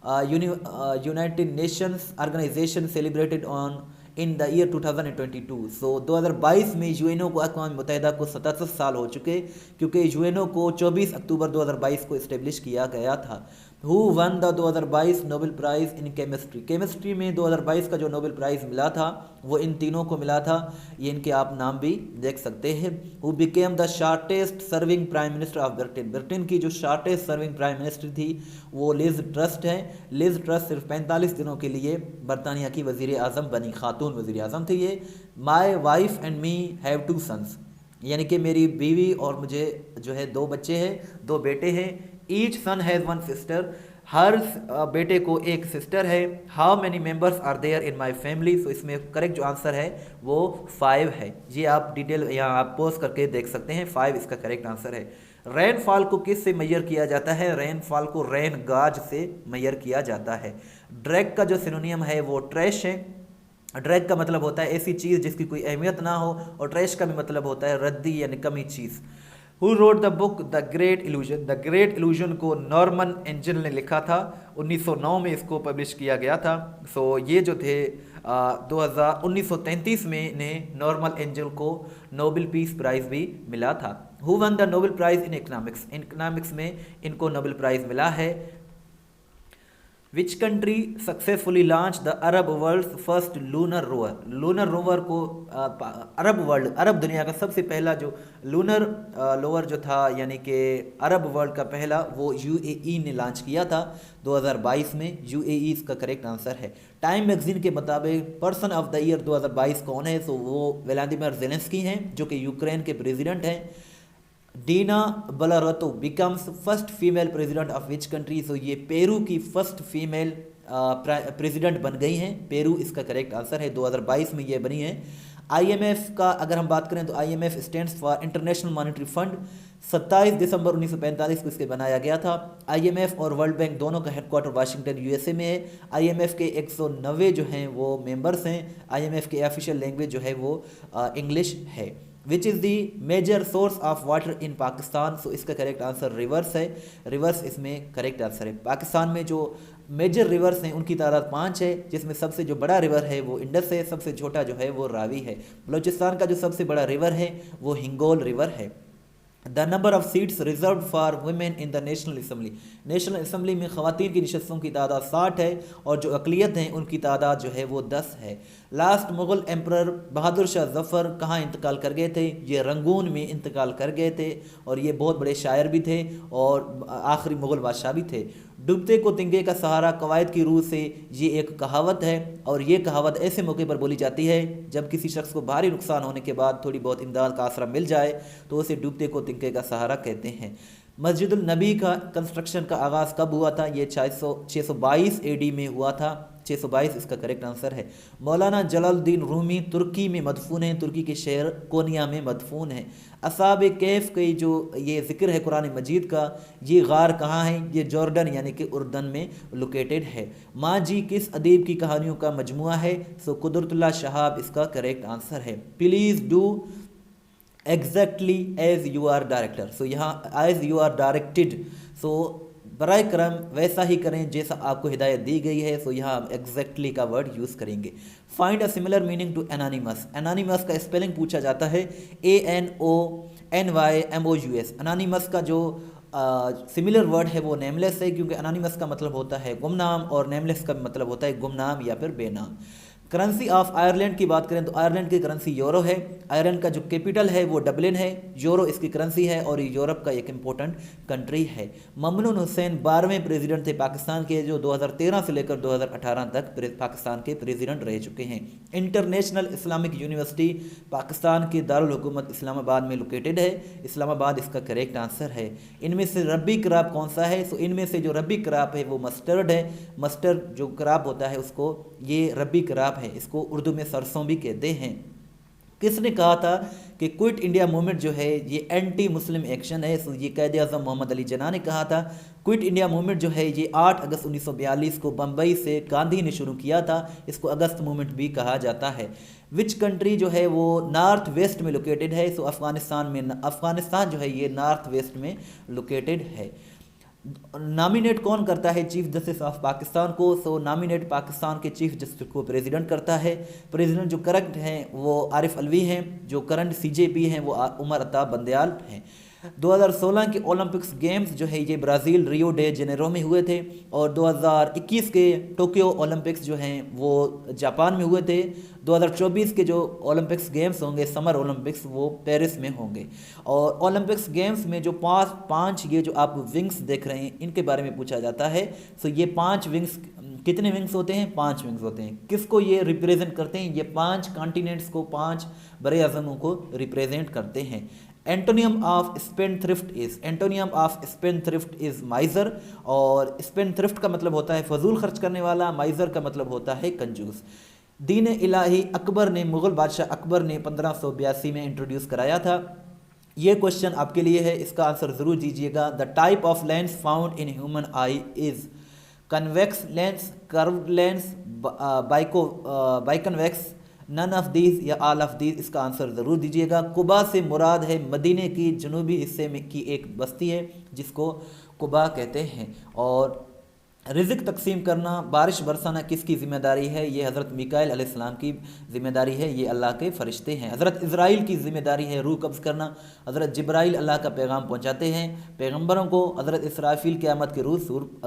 United Nations Organization celebrated on in the year 2022। So 2022 में यूएनओ को, अक़वाम मुत्तहिदा को 77 साल हो चुके, क्योंकि यूएनओ को 24 अक्टूबर 2022 को इस्टेब्लिश किया गया था। Who won the 2022 Nobel prize in chemistry. Chemistry में 2022 का जो नोबेल प्राइज़ मिला था वो इन तीनों को मिला था, ये इनके आप नाम भी देख सकते हैं। Who became the shortest serving prime minister of Britain. Britain की जो शार्टेस्ट सर्विंग प्राइम मिनिस्टर थी वो लिज ट्रस्ट है। लिज ट्रस्ट सिर्फ 45 दिनों के लिए बरतानिया की वज़ीर आज़म बनी, खातून वज़ीर आज़म थी ये। My wife and me have 2 sons, यानी कि मेरी बीवी और मुझे जो है 2 बच्चे हैं, 2 बेटे हैं। ईच सन हैज़ 1 सिस्टर, हर बेटे को एक सिस्टर है। How many members are there in my family. So इसमें करेक्ट जो आंसर है वो 5 है। ये आप डिटेल यहाँ आप पोस्ट करके देख सकते हैं, 5 इसका करेक्ट आंसर है। रेनफॉल को किस से मेजर किया जाता है? रेनफॉल को रेन गाज से मेजर किया जाता है। ड्रैग का जो सिनोनियम है वो ट्रैश है। ड्रैग का मतलब होता है ऐसी चीज़ जिसकी कोई अहमियत ना हो, और ट्रैश का भी मतलब होता है रद्दी यानी कमी चीज़। Who wrote the book the great illusion. The great illusion को नॉर्मन एंजल ने लिखा था, 1909 में इसको पब्लिश किया गया था। सो ये जो थे 1933 में इन्हें नॉर्मन एंजल को नोबेल पीस प्राइज़ भी मिला था। Who won the Nobel prize in economics. Economics में इनको नोबेल प्राइज़ मिला है। Which country successfully launch the Arab world first lunar rover. Lunar rover को अरब दुनिया का सबसे पहला जो लूनर रोवर जो था, यानी कि अरब वर्ल्ड का पहला, वो यूएई ने लॉन्च किया था 2022 में। यूएई इसका करेक्ट आंसर है। टाइम मैगजीन के मुताबिक पर्सन ऑफ द ईयर 2022 कौन है? तो वो व्लादिमीर ज़ेलेंस्की हैं, जो कि यूक्रेन के प्रेसिडेंट हैं। Dina Boluarte becomes first female president of which country. तो ये पेरू की फर्स्ट फीमेल प्रेसिडेंट बन गई हैं। पेरू इसका करेक्ट आंसर है, 2022 में ये बनी है। आईएमएफ का अगर हम बात करें तो IMF stands for international monetary fund. 27 दिसंबर 1945 को इसके बनाया गया था। आईएमएफ और वर्ल्ड बैंक दोनों का हेडक्वार्टर वाशिंगटन यूएसए में है। आईएमएफ के 190 जो हैं वो मेंबर्स हैं। आईएमएफ के ऑफिशियल लैंग्वेज जो है वो इंग्लिश है। Which is the major source of water in Pakistan. So इसका करेक्ट आंसर रिवर्स है। रिवर्स इसमें करेक्ट आंसर है। पाकिस्तान में जो मेजर रिवर्स हैं उनकी तादाद 5 है, जिसमें सबसे जो बड़ा रिवर है वो इंडस है, सबसे छोटा जो है वो रावी है। बलूचिस्तान का जो सबसे बड़ा रिवर है वो हिंगोल रिवर है। The number of seats reserve for women in the national assembly. National assembly में ख़वातीन की नशस्तों की तादाद 60 है, और जो अक़लियत हैं उनकी तादाद जो है वो 10 है। लास्ट मुग़ल एम्परर बहादुर शाह ज़फ़र कहाँ इंतकाल कर गए थे? ये रंगून में इंतकाल कर गए थे, और ये बहुत बड़े शायर भी थे और आखिरी मुग़ल बादशाह भी थे। डूबते को तिंगे का सहारा कवायद की रूह से, ये एक कहावत है, और ये कहावत ऐसे मौके पर बोली जाती है जब किसी शख्स को भारी नुकसान होने के बाद थोड़ी बहुत इमदाद का आसरा मिल जाए तो उसे डूबते को तिंगे का सहारा कहते हैं। मस्जिदुल नबी का कंस्ट्रक्शन का आगाज़ कब हुआ था? ये 622 AD में हुआ था। 622 इसका करेक्ट आंसर है। मौलाना जलालुद्दीन रूमी तुर्की में मदफून हैं, तुर्की के शहर कोनिया में मदफून हैं। असाब कैफ के जो ये ज़िक्र है कुरान मजीद का, ये गार कहाँ है? ये जॉर्डन यानी कि उर्दन में लोकेटेड है। माँ जी किस अदीब की कहानियों का मजमुआ है? सो कुदरतुल्लाह शहाब इसका करेक्ट आंसर है। Please do exactly as you are director. So यहाँ as you are directed, so बराए करम वैसा ही करें जैसा आपको हिदायत दी गई है। सो यहाँ आप एग्जैक्टली का वर्ड यूज़ करेंगे। Find a similar meaning to anonymous. Anonymous का स्पेलिंग पूछा जाता है, ANONYMOUS। एनानिमस का जो सिमिलर वर्ड है वो नेमलेस है, क्योंकि एनानिमस का मतलब होता है गुमनाम, और नेमलेस का मतलब होता है गुमनाम या फिर बेनाम। करेंसी ऑफ आयरलैंड की बात करें तो आयरलैंड की करेंसी यूरो है। आयरलैंड का जो कैपिटल है वो डबलिन है। यूरो इसकी करेंसी है, और यूरोप का एक इम्पोर्टेंट कंट्री है। ममनून हुसैन 12वें प्रेसिडेंट थे पाकिस्तान के, जो 2013 से लेकर 2018 तक पाकिस्तान के प्रेसिडेंट रह चुके हैं। इंटरनेशनल इस्लामिक यूनिवर्सिटी पाकिस्तान के दारुल हुकूमत इस्लामाबाद में लोकेटेड है। इस्लामाबाद इसका करेक्ट आंसर है। इनमें से रबी क्रॉप कौन सा है? सो इनमें से जो रबी क्रॉप है वो मस्टर्ड है। मस्टर्ड जो क्रॉप होता है उसको ये रबी क्रॉप है, इसको उर्दू में सरसों भी कहते हैं। किसने कहा था कि क्विट इंडिया मूवमेंट जो है ये एंटी मुस्लिम एक्शन है? सो ये कायदे आज़म मोहम्मद अली जिन्ना ने कहा था। क्विट इंडिया मूवमेंट जो है ये 8 अगस्त 1942 को बम्बई से गांधी ने शुरू किया था। इसको अगस्त मूवमेंट भी कहा जाता है। विच कंट्री जो है वो नॉर्थ वेस्ट में लोकेटेड है? सो अफ़गानिस्तान जो है ये नॉर्थ वेस्ट में लोकेटेड है। नॉमिनेट कौन करता है चीफ जस्टिस ऑफ पाकिस्तान को? सो नॉमिनेट पाकिस्तान के चीफ जस्टिस को प्रेसिडेंट करता है। प्रेसिडेंट जो करंट हैं वो आरिफ अलवी हैं, जो करंट सीजेपी हैं वो उमर अता बंदयाल हैं। 2016 के ओलंपिक्स गेम्स जो है ये ब्राज़ील रियो डे जेनेरो में हुए थे, और 2021 के टोक्यो ओलंपिक्स जो हैं वो जापान में हुए थे। 2024 के जो ओलंपिक्स गेम्स होंगे समर ओलंपिक्स वो पेरिस में होंगे। और ओलंपिक्स गेम्स में जो पाँच ये जो आप विंग्स देख रहे हैं इनके बारे में पूछा जाता है। सो ये 5 विंग्स, कितने विंग्स होते हैं? 5 विंग्स होते हैं। किसको ये रिप्रेजेंट करते हैं? ये 5 कॉन्टिनेंट्स को, 5 बड़े अज़मों को रिप्रेजेंट करते हैं। एंटोनियम ऑफ स्पेंडथ्रिफ्ट इज माइजर, और स्पेंडथ्रिफ्ट का मतलब होता है फजूल खर्च करने वाला, माइजर का मतलब होता है कंजूस। दीन इलाही अकबर ने, मुग़ल बादशाह अकबर ने 1582 में इंट्रोड्यूस कराया था। ये क्वेश्चन आपके लिए है, इसका आंसर ज़रूर दीजिएगा। The type of lens found in human eye is convex lens, curved lens, biconvex, none of these या ऑल ऑफ दीज, इसका आंसर ज़रूर दीजिएगा। कुबा से मुराद है मदीने की जनूबी हिस्से में की एक बस्ती है जिसको कुबा कहते हैं। और रिज़्क़ तकसीम करना, बारिश बरसाना किसकी ज़िम्मेदारी है? ये हज़रत मिकाईल अलैहिस्सलाम की ज़िम्मेदारी है, ये अल्लाह के फ़रिश्ते हैं। हज़रत इज़राइल की ज़िम्मेदारी है रूह कब्ज़ करना, हज़रत जिब्राइल अल्लाह का पैगाम पहुँचाते हैं पैगम्बरों को। हज़रत इसराफील क़यामत के रोज़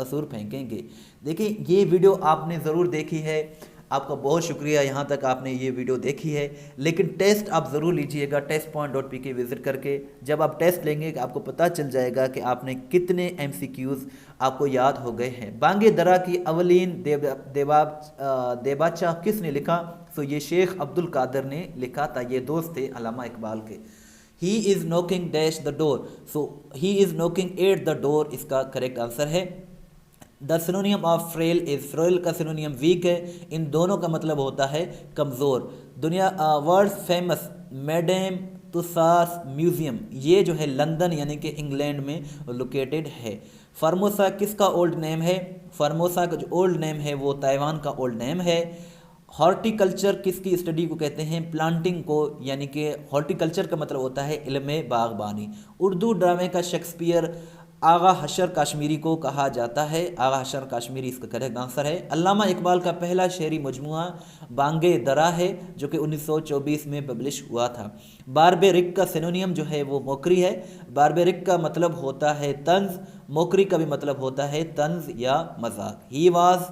सूर फेंकेंगे। देखिए ये वीडियो आपने ज़रूर देखी है, आपका बहुत शुक्रिया, यहाँ तक आपने ये वीडियो देखी है। लेकिन टेस्ट आप ज़रूर लीजिएगा testpoint.pk विज़िट करके। जब आप टेस्ट लेंगे आपको पता चल जाएगा कि आपने कितने MCQs आपको याद हो गए हैं। बांगे दरा की अवलीन देबाचा किसने लिखा? तो ये शेख अब्दुल कादिर ने लिखा था, ये दोस्त थे अल्लामा इकबाल के। He is knocking dash the door, so he is knocking at the door इसका करेक्ट आंसर है। The synonym of frail is, frail का सिनोनियम वीक है, इन दोनों का मतलब होता है कमज़ोर। दुनिया वर्ल्ड फेमस मैडम तुसास म्यूज़ियम, ये जो है लंदन यानी कि इंग्लैंड में लोकेटेड है। फार्मोसा किसका ओल्ड नेम है? फार्मोसा का जो ओल्ड नेम है वो ताइवान का ओल्ड नेम है। हॉर्टिकल्चर किसकी स्टडी को कहते हैं? प्लांटिंग को, यानी कि हॉर्टिकल्चर का मतलब होता है इल्म बागबानी। उर्दू ड्रामे का शेक्सपियर आगा हशर काश्मीरी को कहा जाता है, आगा हशर काश्मीरी इसका करेक्ट आंसर है। अल्लामा इकबाल का पहला शेरी मजमुआ बांगे दरा है जो कि 1924 में पब्लिश हुआ था। बारबेरिक का सिनोनियम जो है वो मोकरी है। बारबेरिक का मतलब होता है तंज, मोकरी का भी मतलब होता है तंज या मजाक। He was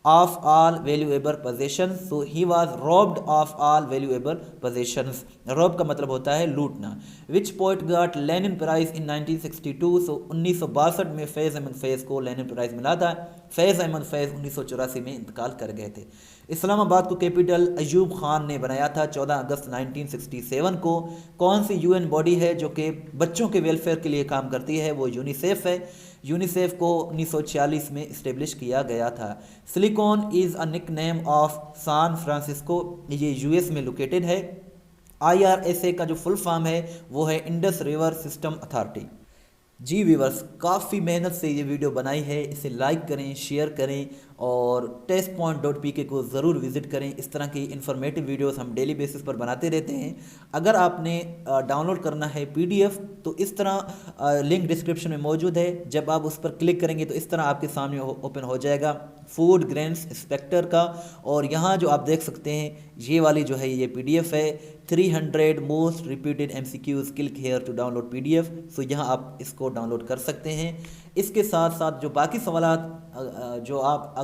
of all valuable possessions, so he was robbed of all valuable possessions. Rob का मतलब होता है लूटना। Which poet got Lenin prize in 1962, so 1962 में फैज़ अहमद फैज़ को लेनिन प्राइज मिला था। फैज़ अहमद फैज़ 1984 में इंतकाल कर गए थे। इस्लामाबाद को कैपिटल अयूब खान ने बनाया था 14 अगस्त 1967 को। कौन सी UN बॉडी है जो कि बच्चों के वेलफेयर के लिए काम करती है? वो यूनिसेफ है। यूनिसेफ को 1946 में इस्टेब्लिश किया गया था। Silicon is a nickname of San Francisco, ये US में लोकेटेड है। IRSA का जो फुल फॉर्म है वो है इंडस रिवर सिस्टम अथॉरिटी। जी व्यूवर्स, काफ़ी मेहनत से ये वीडियो बनाई है, इसे लाइक करें, शेयर करें और testpoint.pk को ज़रूर विज़िट करें। इस तरह की इन्फॉर्मेटिव वीडियोस हम डेली बेसिस पर बनाते रहते हैं। अगर आपने डाउनलोड करना है PDF तो इस तरह लिंक डिस्क्रिप्शन में मौजूद है। जब आप उस पर क्लिक करेंगे तो इस तरह आपके सामने ओपन हो जाएगा फूड ग्रेन्स इंस्पेक्टर का। और यहाँ जो आप देख सकते हैं ये वाली जो है ये PDF है 300 most repeated MCQs, click here to download PDF। So यहाँ आप इसको डाउनलोड कर सकते हैं। इसके साथ साथ जो बाकी सवालात जो आप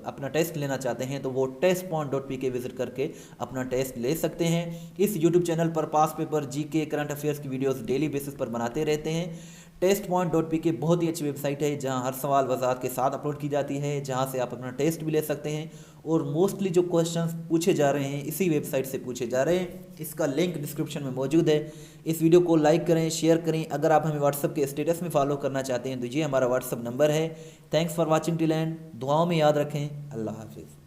अपना टेस्ट लेना चाहते हैं तो वो testpoint.pk विज़िट करके अपना टेस्ट ले सकते हैं। इस YouTube चैनल पर पास पेपर, GK, करंट अफेयर्स की वीडियोस डेली बेसिस पर बनाते रहते हैं। testpoint.pk बहुत ही अच्छी वेबसाइट है जहां हर सवाल वजाहत के साथ अपलोड की जाती है, जहां से आप अपना टेस्ट भी ले सकते हैं। और मोस्टली जो क्वेश्चंस पूछे जा रहे हैं इसी वेबसाइट से पूछे जा रहे हैं। इसका लिंक डिस्क्रिप्शन में मौजूद है। इस वीडियो को लाइक करें, शेयर करें। अगर आप हमें व्हाट्सअप के स्टेटस में फॉलो करना चाहते हैं तो ये हमारा व्हाट्सअप नंबर है। Thanks for watching till and. दुआओं में याद रखें। अल्लाह हाफिज़।